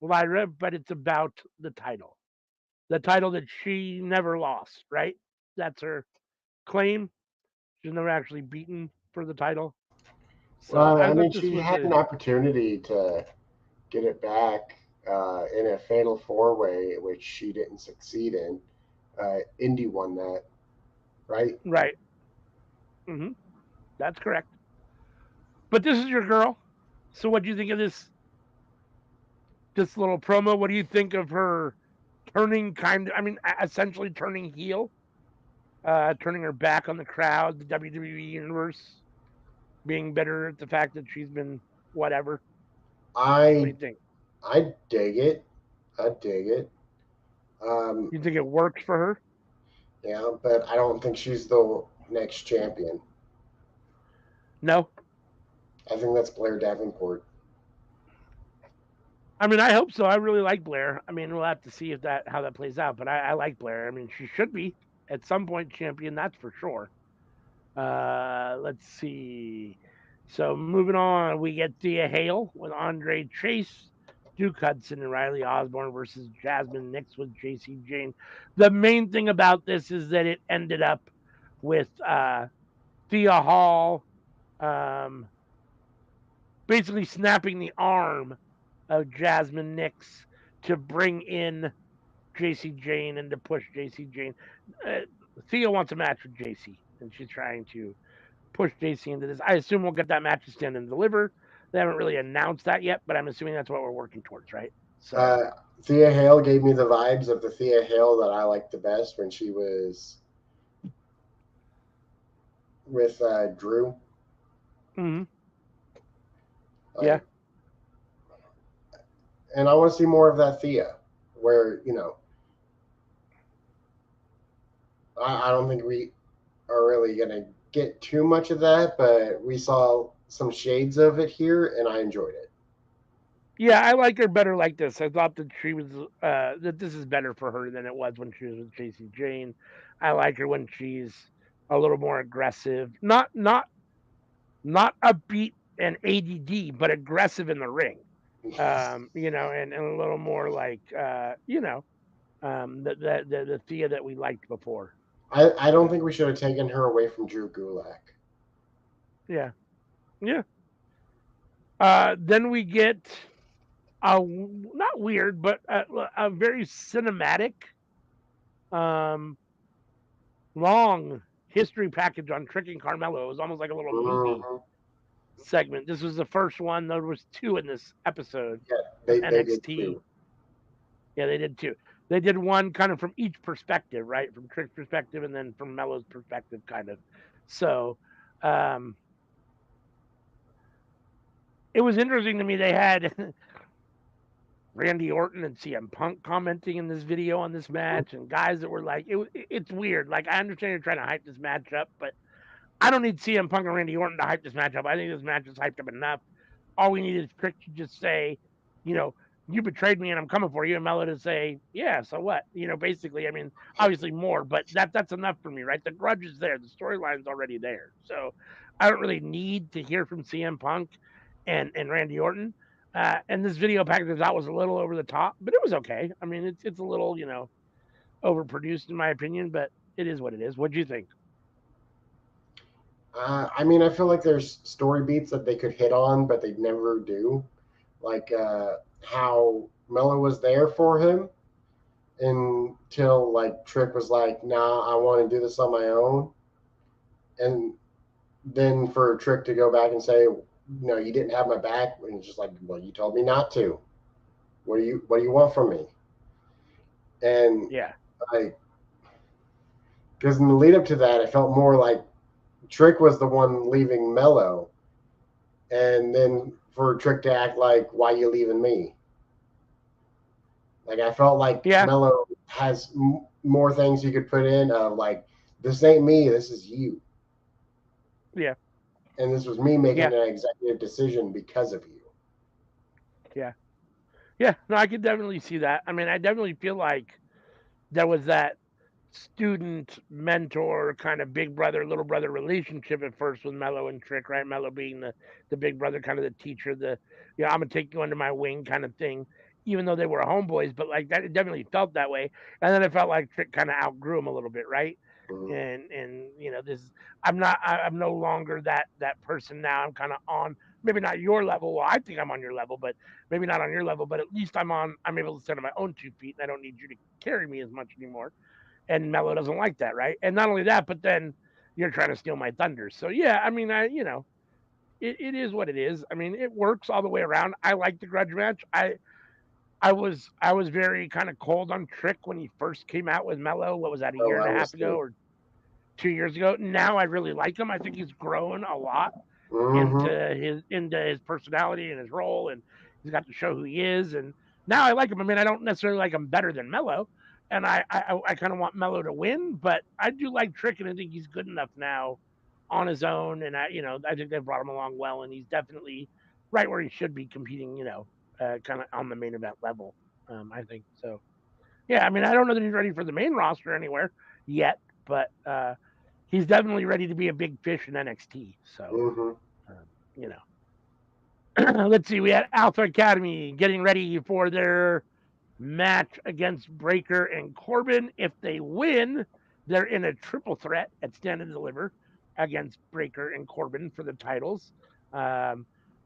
Lyra, but it's about the title that she never lost, right? That's her claim. She's never actually beaten for the title. So Well, I I mean, thought this she was had a an opportunity to get it back in a fatal four way, which she didn't succeed in. Indy won that, right? right. Hmm. That's correct. But this is your girl. So what do you think of this little promo? What do you think of her turning essentially turning heel, turning her back on the crowd, the WWE universe, being bitter at the fact that she's been whatever? What do I you think? I dig it. I dig it. Um, You think it works for her? yeah, but I don't think she's the next champion. No. I think that's Blair Davenport. I mean, I hope so. I really like Blair. I mean, we'll have to see if that how that plays out. But I like Blair. I mean, she should be at some point champion. That's for sure. Let's see. So moving on, we get Thea Hale with Andre Chase, Duke Hudson, and Riley Osborne versus Jasmine Nix with JC Jane. The main thing about this is that it ended up with Thea Hall um, basically snapping the arm of Jasmine Nix to bring in JC Jane and to push JC Jane. Uh, Thea wants a match with JC, and she's trying to push JC into this. I assume we'll get that match to Stand and Deliver. They haven't really announced that yet, but I'm assuming that's what we're working towards, right? So, Uh, Thea Hale gave me the vibes of the Thea Hale that I liked the best when she was with Drew. mm-hmm. Yeah, Like, and I want to see more of that Thea, where I don't think we are really gonna get too much of that, but we saw some shades of it here, and I enjoyed it. yeah, I like her better like this. I thought that she was that this is better for her than it was when she was with JC Jane. I like her when she's a little more aggressive, not upbeat and ADD, but aggressive in the ring. And a little more like the Thea that we liked before. I don't think we should have taken her away from Drew Gulak. Yeah, yeah. Then we get a not weird, but a very cinematic, um, long history package on tricking Carmelo. It was almost like a little movie Mm-hmm. segment. This was the first one. There was two in this episode Yeah, of they did NXT. too. Yeah, they did two. They did one kind of from each perspective, right? From Trick's perspective and then from Mello's perspective, kind of. So um, it was interesting to me. They had Randy Orton and CM Punk commenting in this video on this match, and guys that were like, it's weird. Like, I understand you're trying to hype this match up, but I don't need CM Punk and Randy Orton to hype this match up. I think this match is hyped up enough. All we need is Trick to just say, you know, you betrayed me and I'm coming for you, and Mello to say, yeah, so what? Basically, I mean, obviously more, but that's enough for me, right? The grudge is there, the storyline's already there, so I don't really need to hear from CM Punk and Randy Orton. And this video package that was a little over the top, but it was okay. I mean, it's a little overproduced in my opinion, but it is what it is. What do you think? I mean, I feel like there's story beats that they could hit on, but they never do. Like how Mella was there for him until like Trick was like, "Nah, I want to do this on my own," and then for Trick to go back and say, "No, you didn't have my back," and it's just like, "Well, you told me not to. What do you want from me?" And Yeah, like, because in the lead up to that, it felt more like Trick was the one leaving Mello, and then for Trick to act like, "Why you leaving me?" Like I felt like yeah, Mello has more things you could put in of like, "This ain't me, this is you," yeah, and this was me making yeah, an executive decision because of you. yeah. Yeah, no, I could definitely see that. I mean, I definitely feel like there was that student mentor kind of big brother little brother relationship at first with Mello and Trick, right? Mello being the big brother, kind of the teacher, I'm gonna take you under my wing kind of thing. Even though they were homeboys, but like that, it definitely felt that way. And then it felt like Trick kind of outgrew him a little bit, right? Mhm. And this I'm no longer that person now. I'm kind of on maybe not your level. Well, I think I'm on your level, but maybe not on your level. But at least I'm able to stand on my own 2 feet, and I don't need you to carry me as much anymore. And Mello doesn't like that, right? And not only that, but then you're trying to steal my thunder. So yeah, I mean, it is what it is. I mean, it works all the way around. I like the grudge match. I was very kind of cold on Trick when he first came out with Mello. What was that, a Oh, year and I a was half ago too. or 2 years ago? Now I really like him. I think he's grown a lot Mm-hmm. into his personality and his role, and he's got to show who he is. And now I like him. I mean, I don't necessarily like him better than Mello, and I kind of want Mello to win, but I do like Trick, and I think he's good enough now on his own. And I think they've brought him along well, and he's definitely right where he should be competing. Kind of on the main event level. I think so. Yeah, I mean, I don't know that he's ready for the main roster anywhere yet, but he's definitely ready to be a big fish in NXT. So, Mm-hmm. um, you know, let's see. We had Alpha Academy getting ready for their match against Breaker and Corbin. If they win, they're in a triple threat at Stand and Deliver against Breaker and Corbin for the titles. Um,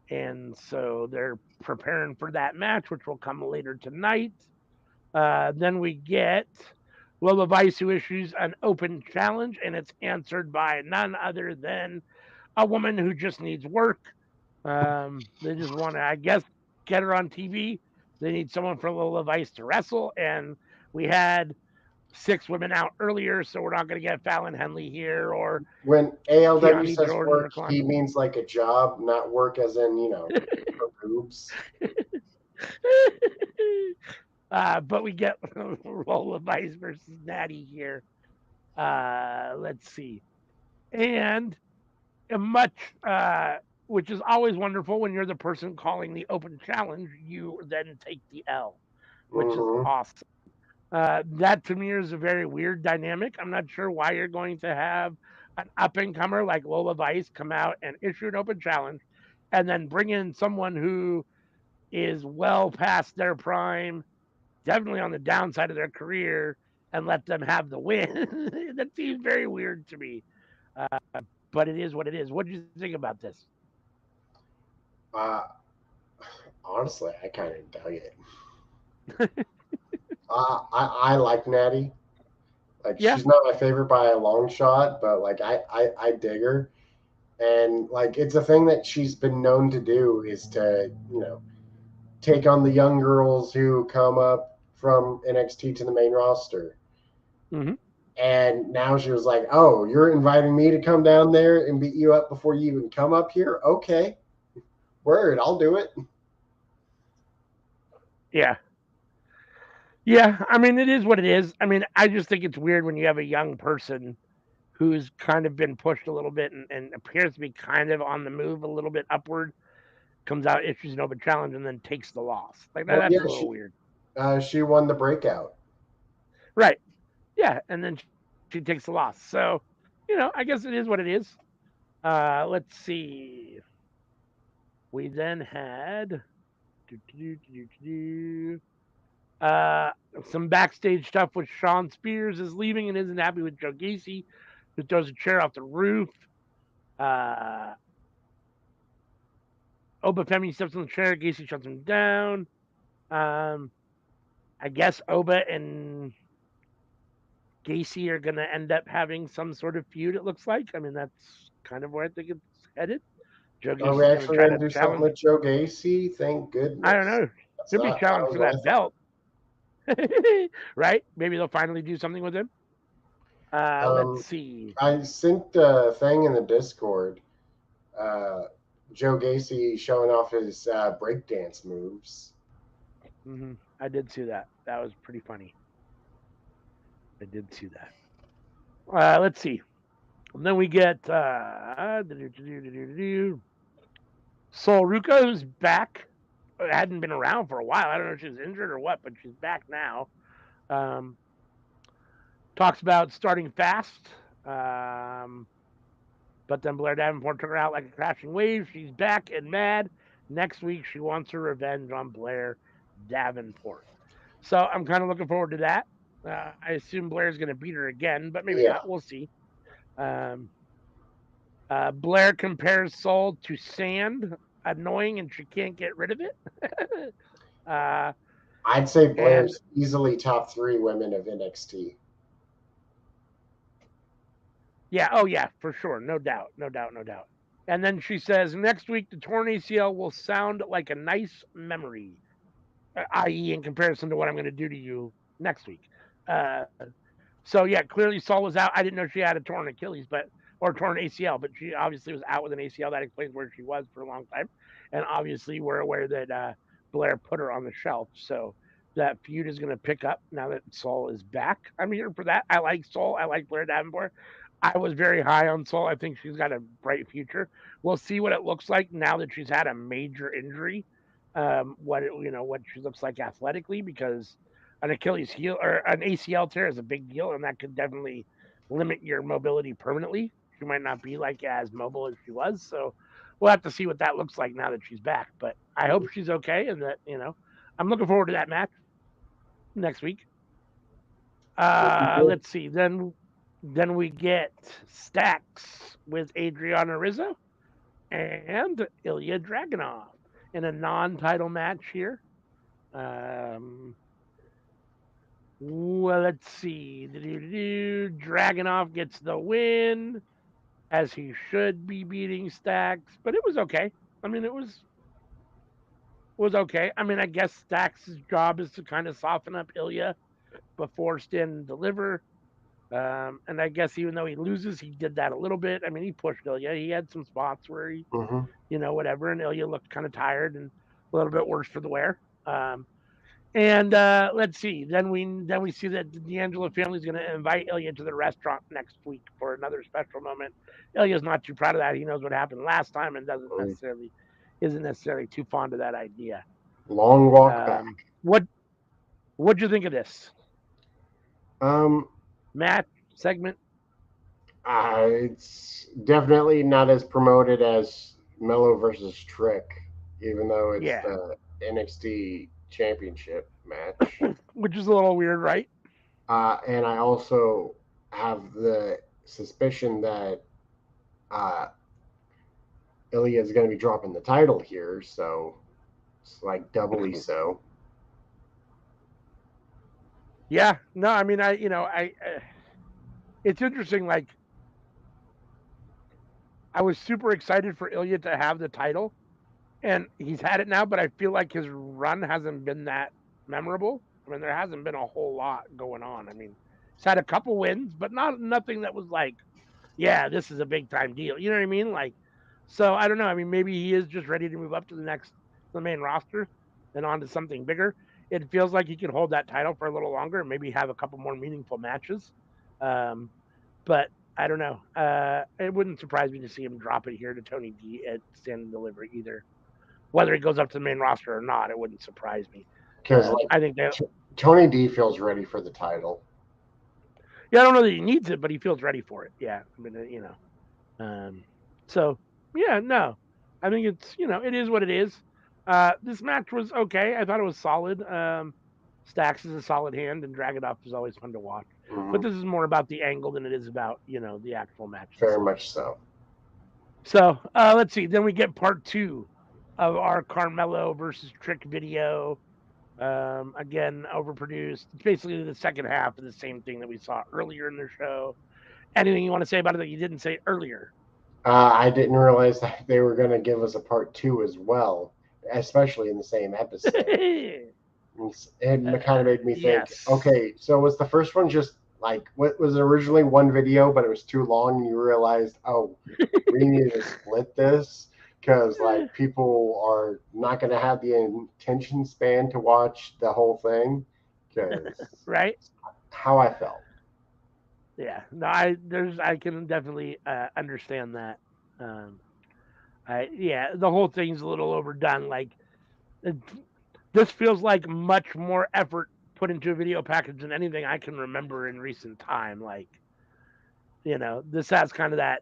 and so they're preparing for that match, which will come later tonight. Then we get Lola Vice, who issues an open challenge, and it's answered by none other than a woman who just needs work. They just want to, I guess, get her on TV. They need someone for Lola Vice to wrestle, and we had 6 women out earlier, so we're not going to get Fallon Henley here or When ALW Keani says Jordan or work, he Kalani. means like a job, not work as in, her boobs. But we get Lola Vice versus Natty here. Let's see. And a much, which is always wonderful when you're the person calling the open challenge, you then take the L, which is Mm-hmm. awesome. That to me is a very weird dynamic. I'm not sure why you're going to have an up and comer like Lola Vice come out and issue an open challenge and then bring in someone who is well past their prime, definitely on the downside of their career, and let them have the win. That seems very weird to me. But it is what it is. What do you think about this? Uh, Honestly, I kind of dug it. I like Natty. Like, Yeah, she's not my favorite by a long shot, but like I dig her. And like it's a thing that she's been known to do is to, take on the young girls who come up from NXT to the main roster. hmm And now she was like, "Oh, you're inviting me to come down there and beat you up before you even come up here? Okay, word, I'll do it." yeah, yeah. I mean, it is what it is. I mean, I just think it's weird when you have a young person who's kind of been pushed a little bit and appears to be kind of on the move a little bit upward, comes out, issues an open challenge, and then takes the loss. Like Well, that's a yeah, little weird, she won the breakout. right? Yeah, and then she takes the loss. So, I guess it is what it is. Let's see. We then had uh, some backstage stuff with Sean Spears is leaving and isn't happy with Joe Gacy, who throws a chair off the roof. Uh, Oba Femi steps on the chair. Gacy shuts him down. Um, I guess Oba and Gacy are going to end up having some sort of feud, it looks like. I mean, that's kind of where I think it's headed. Joe Are we Gacy's going to actually try going to to do something challenge. with Joe Gacy? Thank I don't goodness. know. That's Could be not that challenged was for what I that thought. belt. Right? Maybe they'll finally do something with him. Let's see. I synced the thing in the Discord. Uh, Joe Gacy showing off his breakdance moves. I did see that. That was pretty funny. I did see that. Let's see. And then we get Sol Ruka, who's back. Hadn't been around for a while. I don't know if she's injured or what, but she's back now. Um, talks about starting fast. Um, but then Blair Davenport took her out like a crashing wave. She's back and mad. Next week, she wants her revenge on Blair Davenport. So I'm kind of looking forward to that. I assume Blair's going to beat her again, but maybe Yeah, not. We'll see. Um, Blair compares Sol to sand, annoying, and she can't get rid of it. uh, I'd say and Blair's easily top 3 women of NXT. yeah, oh yeah, for sure, no doubt, no doubt, no doubt. And then she says, next week, the torn ACL will sound like a nice memory, i.e., in comparison to what I'm going to do to you next week. Uh, so, yeah, clearly Saul was out. I didn't know she had a torn Achilles, or torn ACL, but she obviously was out with an ACL. That explains where she was for a long time. And obviously, we're aware that Blair put her on the shelf. So that feud is going to pick up now that Saul is back. I'm here for that. I like Saul. I like Blair Davenport. I was very high on Saul. I think she's got a bright future. We'll see what it looks like now that she's had a major injury. What she looks like athletically, because an Achilles heel or an ACL tear is a big deal, and that could definitely limit your mobility permanently. She might not be like as mobile as she was, so we'll have to see what that looks like now that she's back. But I hope she's okay, and that I'm looking forward to that match next week. Let's see. Then we get Stacks with Adriana Rizzo and Ilya Dragunov in a non-title match here. Well, let's see. Dragunov gets the win, as he should be beating Stacks, but it was okay. I mean, it was okay. I mean, I guess Stacks' job is to kind of soften up Ilya before stand and deliver. And I guess even though he loses, he did that a little bit. I mean, he pushed Ilya. He had some spots where he, whatever, and Ilya looked kind of tired and a little bit worse for the wear. And let's see. Then we see that the D'Angelo family is going to invite Ilya to the restaurant next week for another special moment. Ilya's not too proud of that. He knows what happened last time and isn't necessarily too fond of that idea. Long walk back. What'd you think of this? Match segment. It's definitely not as promoted as Mello versus Trick, even though it's the NXT Championship match, which is a little weird, right? And I also have the suspicion that Ilya is going to be dropping the title here, so it's like doubly so. Yeah, no, I mean, it's interesting. Like, I was super excited for Ilya to have the title, and he's had it now, but I feel like his run hasn't been that memorable. I mean, there hasn't been a whole lot going on. I mean, he's had a couple wins, but nothing that was like, yeah, this is a big time deal. You know what I mean? Like, so I don't know. I mean, maybe he is just ready to move up to the main roster and on to something bigger. It feels like he can hold that title for a little longer and maybe have a couple more meaningful matches. But I don't know. It wouldn't surprise me to see him drop it here to Tony D at Stand and Deliver either. Whether he goes up to the main roster or not, it wouldn't surprise me. Because I think that Tony D feels ready for the title. Yeah, I don't know that he needs it, but he feels ready for it. Yeah, I mean, so yeah, no, I think it's it is what it is. This match was okay. I thought it was solid. Stacks is a solid hand, and Dragunov is always fun to watch. Mm-hmm. But this is more about the angle than it is about the actual match. Very much so. So let's see. Then we get part 2 of our Carmelo versus Trick video. Again, overproduced. It's basically the second half of the same thing that we saw earlier in the show. Anything you want to say about it that you didn't say earlier? I didn't realize that they were going to give us a part 2 as well, especially in the same episode. It kind of made me think, yes. Okay, so was the first one just like, what was originally one video, but it was too long, and you realized, oh, we need to split this? Because like people are not going to have the attention span to watch the whole thing. Right? How I felt. Yeah, no, I can definitely understand that. The whole thing's a little overdone. Like, this feels like much more effort put into a video package than anything I can remember in recent time. Like, this has kind of that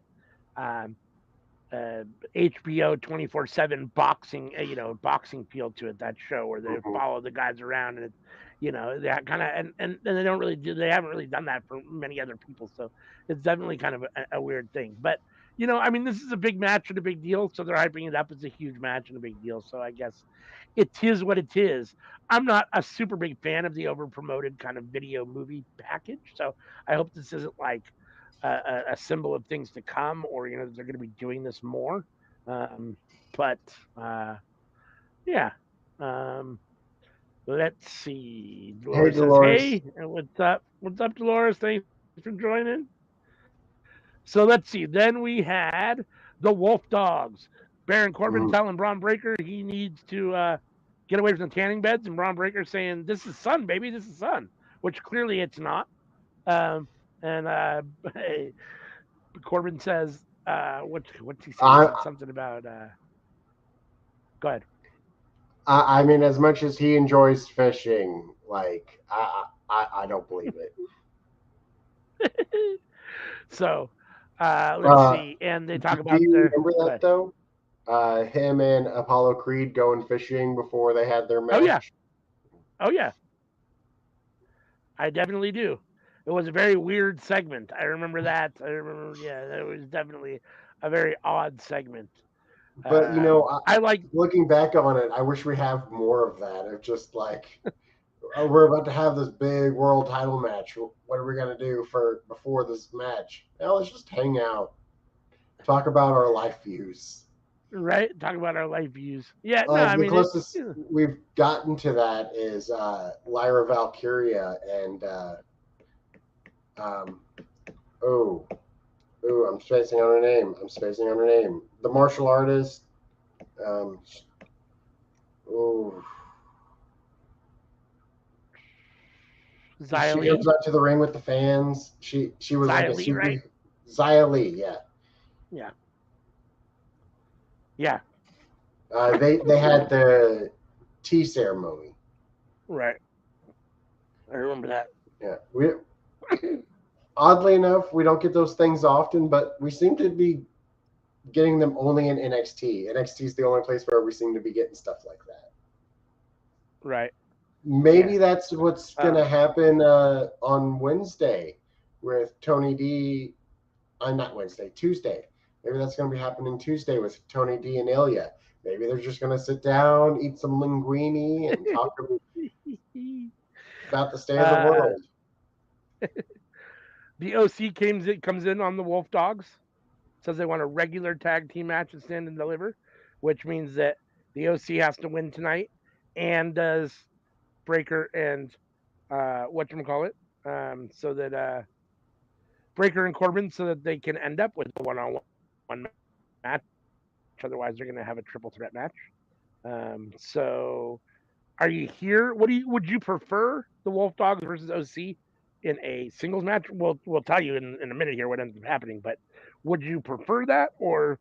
HBO 24/7 boxing, boxing feel to it. That show where they follow the guys around, and that kind of and they don't really they haven't really done that for many other people. So it's definitely kind of a weird thing. But I mean, this is a big match and a big deal, so they're hyping it up as a huge match and a big deal. So I guess it is what it is. I'm not a super big fan of the over promoted kind of video movie package, so I hope this isn't like a symbol of things to come, or they're going to be doing this more. But yeah. Um, let's see. Hey, Dolores says, Dolores. "Hey, and what's up? What's up, Dolores? Thanks for joining." So let's see. Then we had the Wolf Dogs. Baron Corbin Mm. telling Braun Breaker he needs to get away from the tanning beds, and Braun Breaker saying, "This is sun, baby. This is sun," which clearly it's not. Um, and Corbin says, what's he say? He I, said something about. Go ahead. I mean, as much as he enjoys fishing, like I don't believe it. So let's Uh, see, and they talk do about you their. remember Go that ahead. though? Him and Apollo Creed going fishing before they had their Oh yeah, match. oh yeah, I definitely do. It was a very weird segment. I remember that. I remember, yeah, it was definitely a very odd segment. But I like looking back on it, I wish we have more of that. Of just like, oh, we're about to have this big world title match. What are we gonna do for before this match? Now let's just hang out, talk about our life views. right. Talk about our life views. Yeah, no, Like I the mean it. closest we've gotten to that is Lyra Valkyria and um, oh I'm spacing on her name. I'm spacing on her name. The martial artist. Um, oh, Xia she Li, comes out to the ring with the fans. She was like Xia a Li, super right? Xia Li, yeah. Yeah, yeah, They had the tea ceremony. right. I remember that. Yeah, we oddly enough we don't get those things often, but we seem to be getting them only in NXT. NXT is the only place where we seem to be getting stuff like that. Right. Yeah. Maybe that's what's gonna Um, happen on Wednesday with Tony D. Not Wednesday, Tuesday. Maybe that's gonna be happening Tuesday with Tony D and Ilya. Maybe they're just gonna sit down, eat some linguine, and talk about the state of the uh, world. the OC comes in on the Wolf Dogs. Says they want a regular tag team match and stand and deliver, which means that the OC has to win tonight, and does Breaker and whatchamacallit, so that Breaker and Corbin, so that they can end up with a one-on-one match. Otherwise, they're going to have a triple threat match. So, are you here? Would you prefer the Wolf Dogs versus OC in a singles match? We'll tell you in a minute here what ends up happening. But would you prefer that, or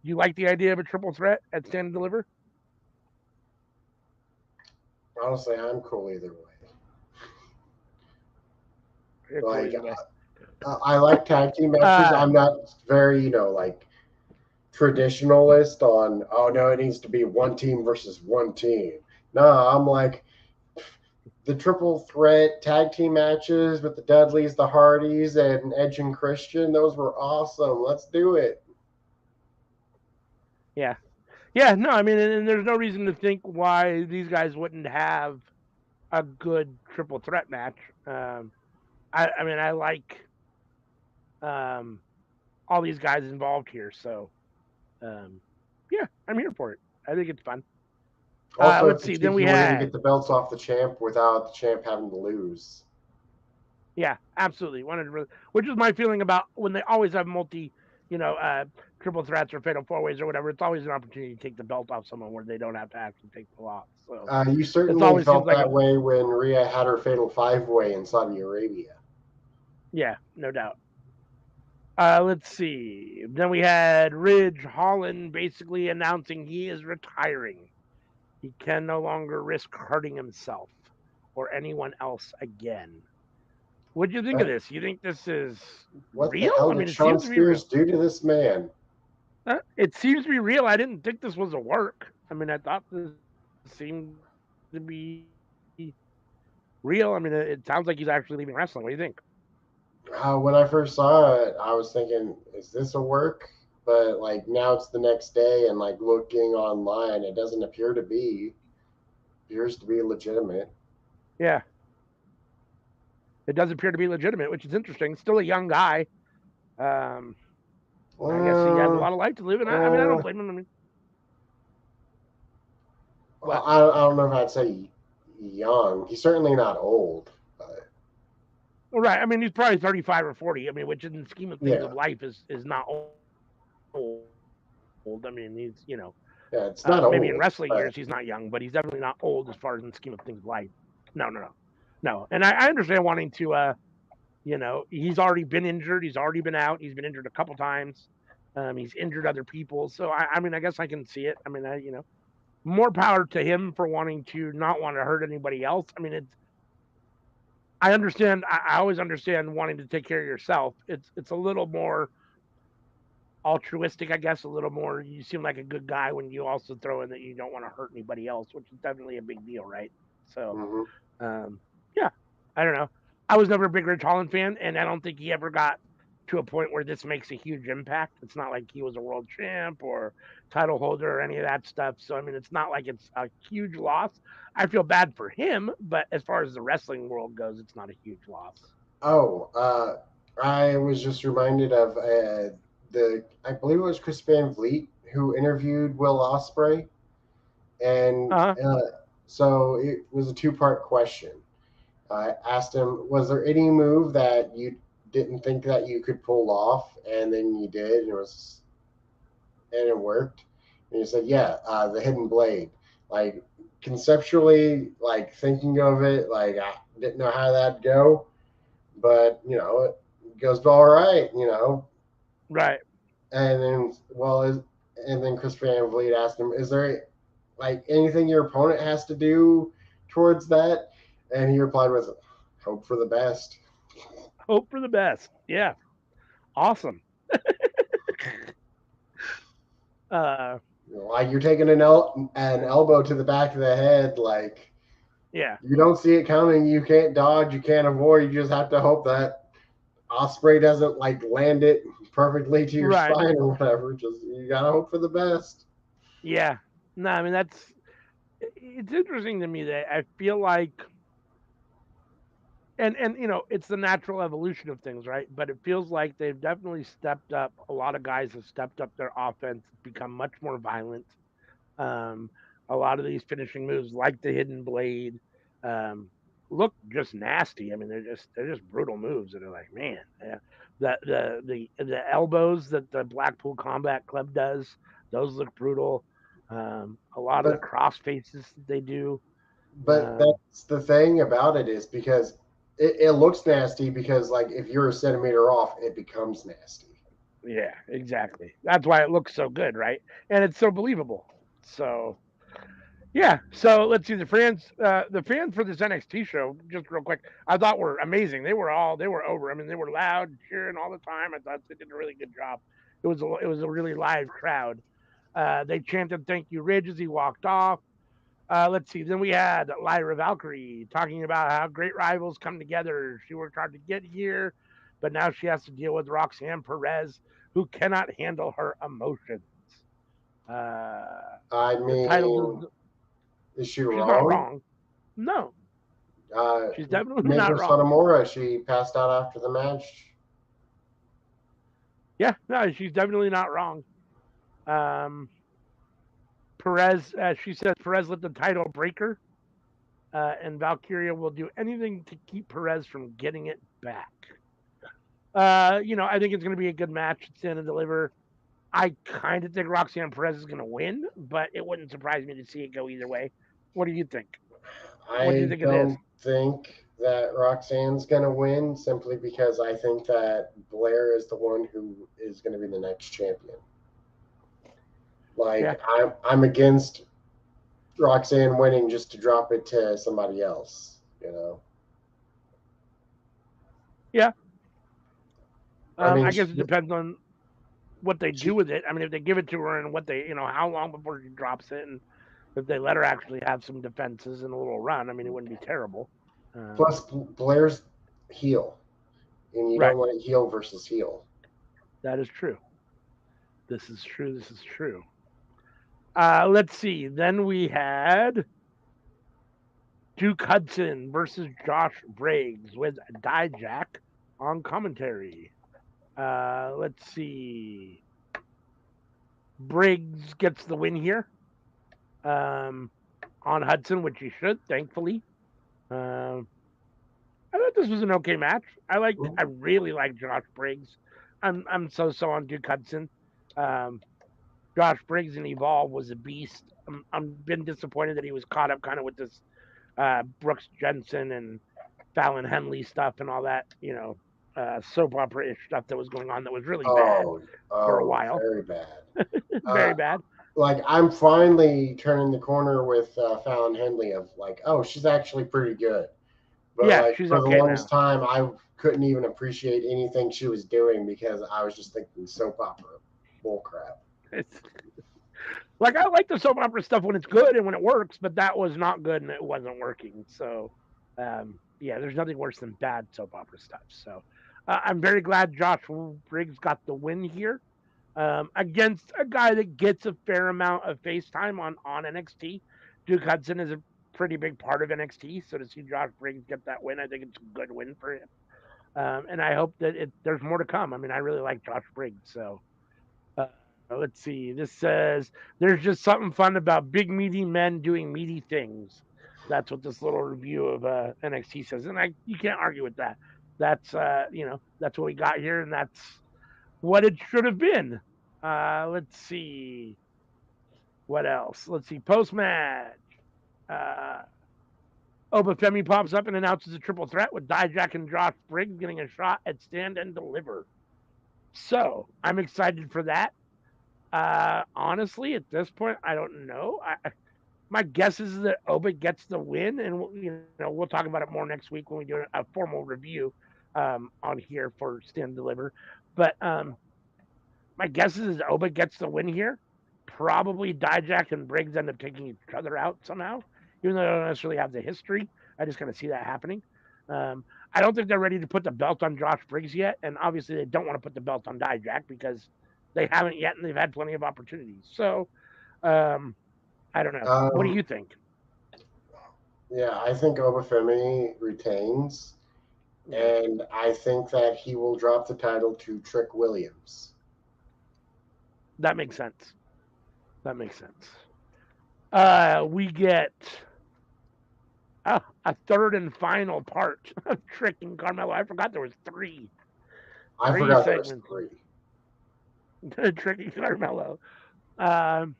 you like the idea of a triple threat at Stand and Deliver? Honestly, I'm cool either way. You're cool Like either way. I like tag team matches. Uh, I'm not very like traditionalist on oh no it needs to be one team versus one team. No, I'm like the triple threat tag team matches with the Dudleys, the Hardys, and Edge and Christian. Those were awesome. Let's do it. yeah, yeah. No, I mean, and there's no reason to think why these guys wouldn't have a good triple threat match. I mean, I like um, all these guys involved here, so um, yeah, I'm here for it. I think it's fun. Also, Let's it's a see. Then we cheeky way to had get the belts off the champ without the champ having to lose. yeah, absolutely. Wanted to really, which is my feeling about when they always have multi, you know, triple threats or fatal four ways or whatever. It's always an opportunity to take the belt off someone where they don't have to actually take the loss. So You it certainly always seems felt like that way when Rhea had her fatal five way in Saudi Arabia. yeah, no doubt. Let's see. Then we had Ridge Holland basically announcing he is retiring. He can no longer risk hurting himself or anyone else again. What do you think of this? You think this is What the real? hell I did mean, it Sean seems to be real. Spears do to this man? It seems to be real. I didn't think this was a work. I mean, I thought this seemed to be real. I mean, it sounds like he's actually leaving wrestling. What do you think? When I first saw it, I was thinking, is this a work? But like now it's the next day, and like looking online, it doesn't appear to be. Appears to be legitimate. Yeah, it does appear to be legitimate, which is interesting. Still a young guy. Um, I guess he has a lot of life to live, and I mean, I don't Uh, blame him. I mean, well, what? I don't know if I'd say young. He's certainly not old. But Well, right. I mean, he's probably 35 or 40. I mean, which in the scheme of things yeah, of life is not old. I mean, yeah, it's maybe not in wrestling old. years he's But not young, but he's definitely not old as far as in the scheme of things of life. No. And I understand wanting to, he's already been injured. He's already been out. He's been injured a couple times. He's injured other people. So I mean, I guess I can see it. I mean, more power to him for wanting to not want to hurt anybody else. I mean, I understand. I always understand wanting to take care of yourself. It's a little more altruistic, I guess, a little more. You seem like a good guy when you also throw in that you don't want to hurt anybody else, which is definitely a big deal, right? So, mhm. yeah, I don't know. I was never a big Rich Holland fan, and I don't think he ever got to a point where this makes a huge impact. It's not like he was a world champ or title holder or any of that stuff. So, I mean, it's not like it's a huge loss. I feel bad for him, but as far as the wrestling world goes, it's not a huge loss. Oh, I was just reminded of I believe it was Chris Van Vliet who interviewed Will Ospreay, and Uh huh. so it was a two-part question. I asked him, was there any move that you didn't think that you could pull off, and then you did, and it worked? And he said, yeah, the hidden blade. Like conceptually, like thinking of it, like I didn't know how that'd go, but it goes all right. Right. And then, and then Chris Van Vliet asked him, is there like anything your opponent has to do towards that? And he replied with, hope for the best. Hope for the best. Yeah. Awesome. Uh, Like you're taking an elbow to the back of the head, like yeah. you don't see it coming, you can't dodge, you can't avoid, you just have to hope that Osprey doesn't like land it perfectly to your Right. spine or whatever. Just you gotta hope for the best. Yeah. No, I mean it's interesting to me that I feel like and it's the natural evolution of things, right? But it feels like they've definitely stepped up. A lot of guys have stepped up their offense, become much more violent. Um, a lot of these finishing moves, like the hidden blade, um, look just nasty. I mean, they're just brutal moves that are like, man, yeah. The elbows that the Blackpool Combat Club does, those look brutal. A lot of the But cross faces that they do. but Um, that's the thing about it is because it looks nasty because like if you're a centimeter off, it becomes nasty. yeah, exactly. That's why it looks so good, right? And it's so believable. So yeah. So let's see the fans for this NXT show, just real quick, I thought were amazing. They were over. I mean, they were loud, cheering all the time. I thought they did a really good job. It was a really live crowd. They chanted "Thank you, Ridge" as he walked off. Let's see. Then we had Lyra Valkyrie talking about how great rivals come together. She worked hard to get here, but now she has to deal with Roxanne Perez, who cannot handle her emotions. Uh, I the title mean, does. is she She's not wrong? wrong. No, Uh, she's definitely Meiko not wrong. Satomura, she passed out after the match. Yeah, no, she's definitely not wrong. Um, Perez, she says Perez let the title break her, and Valkyria will do anything to keep Perez from getting it back. I think it's going to be a good match. It's going to deliver. I kind of think Roxanne Perez is going to win, but it wouldn't surprise me to see it go either way. What do you think? What do you I think of this? don't think that Roxanne's going to win simply because I think that Blair is the one who is going to be the next champion. Yeah, Like I'm against Roxanne winning just to drop it to somebody else. yeah. I mean, I guess it depends on what they do she with it. I mean, if they give it to her and what they, how long before she drops it, and if they let her actually have some defenses and a little run, I mean, it wouldn't be terrible. plus Blair's heel, and you Right. don't want it heel versus heel. That is true. This is true. This is true. Let's see. Then we had Duke Hudson versus Josh Briggs with Dijak on commentary. Let's see. Briggs gets the win here on Hudson, which he should, thankfully. Um, I thought this was an okay match. I really like Josh Briggs. I'm so on Duke Hudson. Um, Josh Briggs in Evolve was a beast. I'm been disappointed that he was caught up kind of with this Brooks Jensen and Fallon Henley stuff and all that, soap opera ish stuff that was going on that was really bad for a while. Very bad. Very bad. Like I'm finally turning the corner with Fallon Henley of like, oh, she's actually pretty good. But Yeah, like she's for the okay longest now. time, I couldn't even appreciate anything she was doing because I was just thinking soap opera bullcrap. It's like I like the soap opera stuff when it's good and when it works, but that was not good and it wasn't working. So, yeah, there's nothing worse than bad soap opera stuff. So, I'm very glad Josh Briggs got the win here against a guy that gets a fair amount of face time on NXT. Duke Hudson is a pretty big part of NXT, so to see Josh Briggs get that win, I think it's a good win for him. And I hope that there's more to come. I mean, I really like Josh Briggs, so uh, let's see. This says there's just something fun about big meaty men doing meaty things. That's what this little review of NXT says, and you can't argue with that. That's that's what we got here, and that's what it should have been. Let's see what else. Let's see post match. Uh, Obafemi pops up and announces a triple threat with Dijak and Josh Briggs getting a shot at Stand and Deliver. So I'm excited for that. Honestly, at this point, I don't know. My guess is that Oba gets the win, and we'll talk about it more next week when we do a formal review on here for Stand Deliver. But my guess is Oba gets the win here. Probably Dijak and Briggs end up taking each other out somehow, even though they don't necessarily have the history. I just kind of see that happening. I don't think they're ready to put the belt on Josh Briggs yet, and obviously they don't want to put the belt on Dijak because they haven't yet, and they've had plenty of opportunities. So um, I don't know. What do Um, you think? yeah, I think Obafemi retains, Yeah, and I think that he will drop the title to Trick Williams. that makes sense. That makes sense. We get a third and final part of Trick and Carmelo. I forgot there was I three forgot there was segments three. of Trick and Carmelo. Um,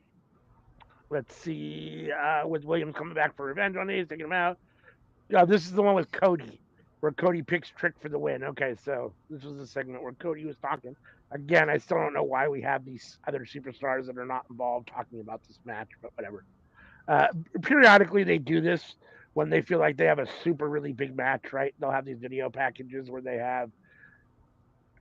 let's see, with Williams coming back for revenge on these, taking him out. Yeah, this is the one with Cody, where Cody picks Trick for the win. Okay, so this was a segment where Cody was talking. Again, I still don't know why we have these other superstars that are not involved talking about this match, but whatever. Uh, Periodically, they do this when they feel like they have a super really big match, right? They'll have these video packages where they have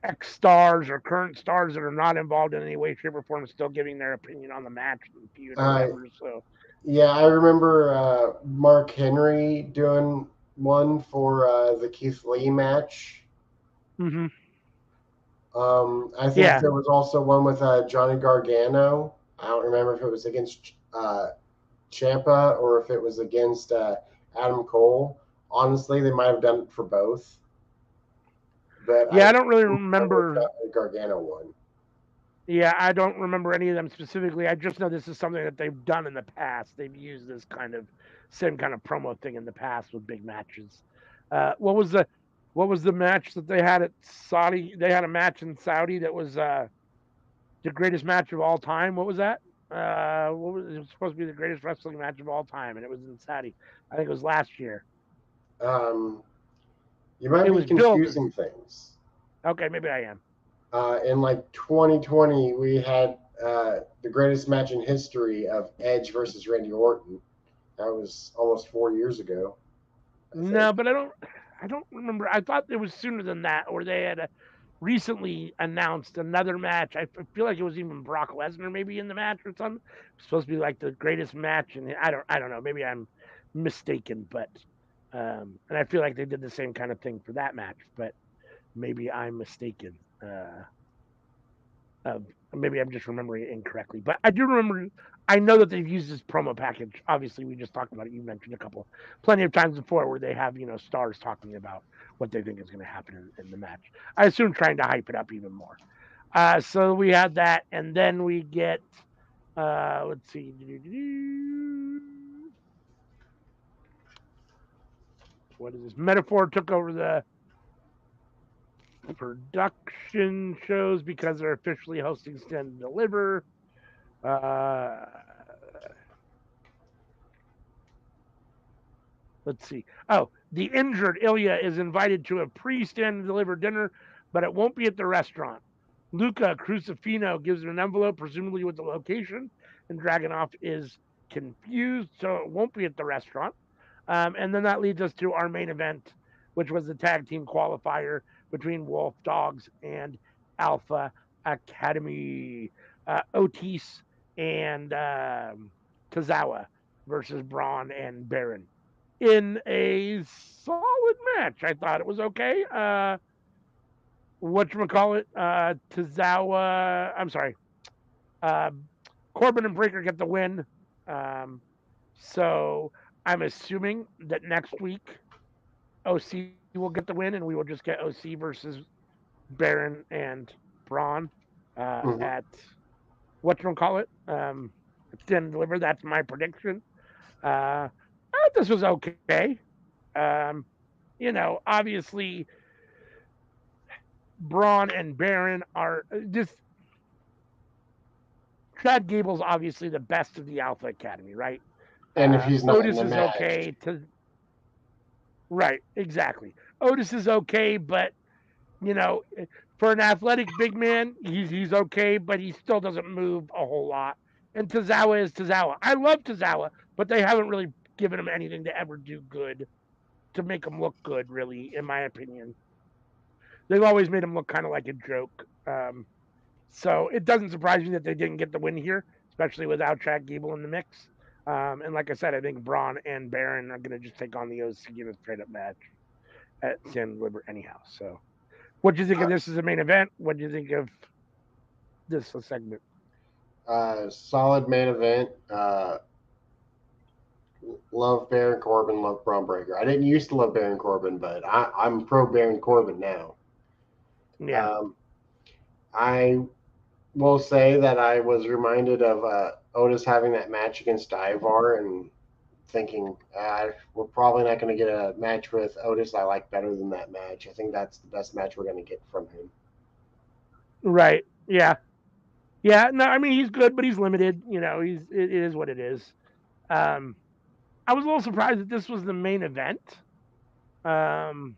ex stars or current stars that are not involved in any way, shape, or form still giving their opinion on the match and feud or Uh, whatever. So, yeah, I remember Mark Henry doing one for the Keith Lee match. mm-hmm. I think Yeah, there was also one with Johnny Gargano. I don't remember if it was against Champa or if it was against Adam Cole. Honestly, they might have done it for both, but I I don't really remember remember. the Gargano one. Yeah, I don't remember any of them specifically. I just know this is something that they've done in the past. They've used this kind of same kind of promo thing in the past with big matches. What was the match that they had at Saudi? They had a match in Saudi that was the greatest match of all time. What was that? It was supposed to be the greatest wrestling match of all time, and it was in Saudi. I think it was last year. Um, you might It be was built. confusing things. Okay, maybe I am. In like 2020, we had the greatest match in history of Edge versus Randy Orton. That was almost 4 years ago, I think. No, but I don't remember. I thought it was sooner than that, or they had recently announced another match. I feel like it was even Brock Lesnar maybe in the match or something. It's supposed to be like the greatest match, and I don't know. Maybe I'm mistaken, but and I feel like they did the same kind of thing for that match, but maybe I'm mistaken. Uh, Maybe I'm just remembering it incorrectly, but I do remember. I know that they've used this promo package. Obviously, we just talked about it. You mentioned a couple, plenty of times before, where they have stars talking about what they think is going to happen in the match. I assume trying to hype it up even more. So we had that, and then we get Let's see. What is this? Metaphor took over the production shows because they're officially hosting Stand and Deliver. Let's see. Oh, the injured Ilya is invited to a pre-Stand and Deliver dinner, but it won't be at the restaurant. Luca Crucifino gives an envelope, presumably with the location, and Dragunov is confused, so it won't be at the restaurant. And then that leads us to our main event, which was the tag team qualifier between Wolf Dogs and Alpha Academy. Otis and Tozawa versus Braun and Baron in a solid match. I thought it was okay. Whatchamacallit, Tozawa, I'm sorry, uh, Corbin and Breaker get the win. So I'm assuming that next week OC will get the win and we will just get OC versus Baron and Braun at whatchamacallit. Stand and Deliver. That's my prediction. I thought this was okay. Obviously Braun and Baron are just Chad Gable's obviously the best of the Alpha Academy, right? And if he's not Otis in the is match, okay right, exactly. Otis is okay, but you know, for an athletic big man, he's okay, but he still doesn't move a whole lot. And Tozawa is Tozawa. I love Tozawa, but they haven't really given him anything to ever do good to make him look good, really, in my opinion. They've always made him look kind of like a joke. So it doesn't surprise me that they didn't get the win here, especially without Chad Gable in the mix. And like I said, I think Braun and Baron are going to just take on the OC in a straight up match at San Liber anyhow. So, what do you think of this as a main event? What do you think of this segment? solid main event. Love Baron Corbin, love Braun Breaker. I didn't used to love Baron Corbin, but I'm pro Baron Corbin now. Yeah. I will say that I was reminded of Otis having that match against Ivar and thinking we're probably not going to get a match with Otis I like better than that match. I think that's the best match we're going to get from him. Right. Yeah. Yeah. No, I mean he's good, but he's limited. It is what it is. Um, I was a little surprised that this was the main event. Um,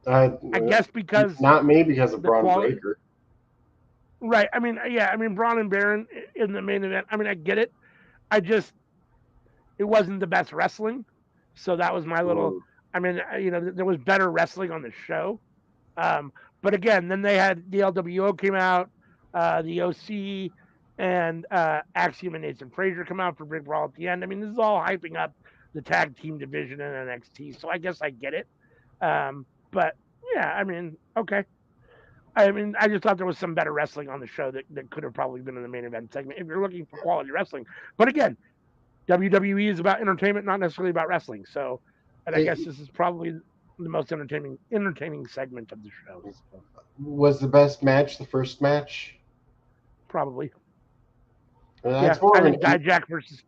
I guess because Not me because of the Braun quality. Breaker. Right. I mean, yeah. I mean, Braun and Baron in the main event. I mean, I get it. I just it wasn't the best wrestling, so that was my little. I mean, there was better wrestling on the show, but again, then they had the LWO came out, the OC, and Axiom and Nathan Frazier come out for Big Brawl at the end. I mean, this is all hyping up the tag team division in NXT, so I guess I get it. But yeah, I mean, okay. I mean, I just thought there was some better wrestling on the show that could have probably been in the main event segment if you're looking for quality wrestling. But again, WWE is about entertainment, not necessarily about wrestling. So, and I guess this is probably the most entertaining segment of the show. So. Was the best match the first match? Probably. That's I think Dijak versus.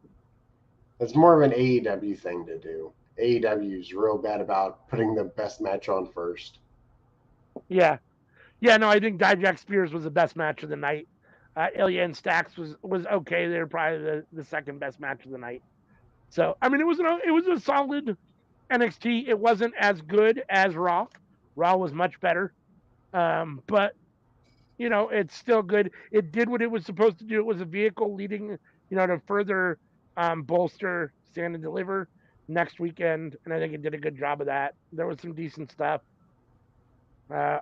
It's more of an AEW thing to do. AEW is real bad about putting the best match on first. Yeah. No, I think Dijak Spears was the best match of the night. Ilya and Stax was okay. They were probably the second best match of the night. So I mean, it was a solid NXT. It wasn't as good as Raw. Raw was much better, but it's still good. It did what it was supposed to do. It was a vehicle leading, to further bolster Stand and Deliver next weekend, and I think it did a good job of that. There was some decent stuff.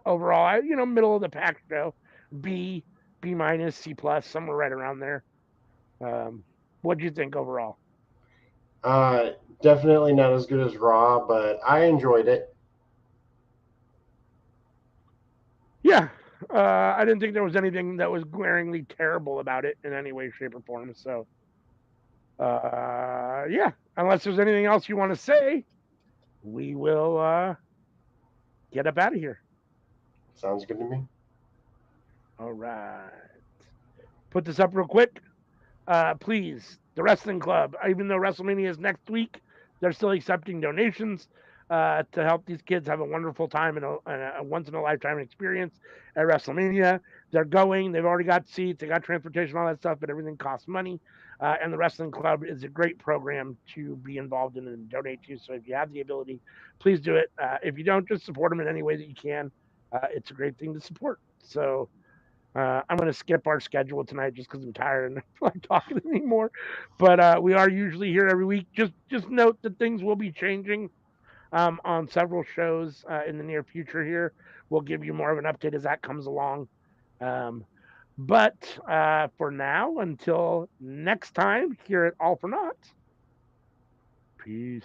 Overall, middle of the pack show, B minus, C plus, somewhere right around there. What do you think overall? Definitely not as good as Raw, but I enjoyed it. Yeah, I didn't think there was anything that was glaringly terrible about it in any way, shape, or form. So, yeah, unless there's anything else you want to say, we will get up out of here. Sounds good to me. All right. Put this up real quick. please, the wrestling club, even though WrestleMania is next week, they're still accepting donations to help these kids have a wonderful time and a once in a lifetime experience at WrestleMania. They're going, they've already got seats, they got transportation, all that stuff, but everything costs money. And the wrestling club is a great program to be involved in and donate to. So if you have the ability, please do it. If you don't, just support them in any way that you can. It's a great thing to support. So I'm going to skip our schedule tonight just because I'm tired and I don't like talking anymore. But we are usually here every week. Just note that things will be changing on several shows in the near future here. We'll give you more of an update as that comes along. But for now, until next time here at All for Naught, peace.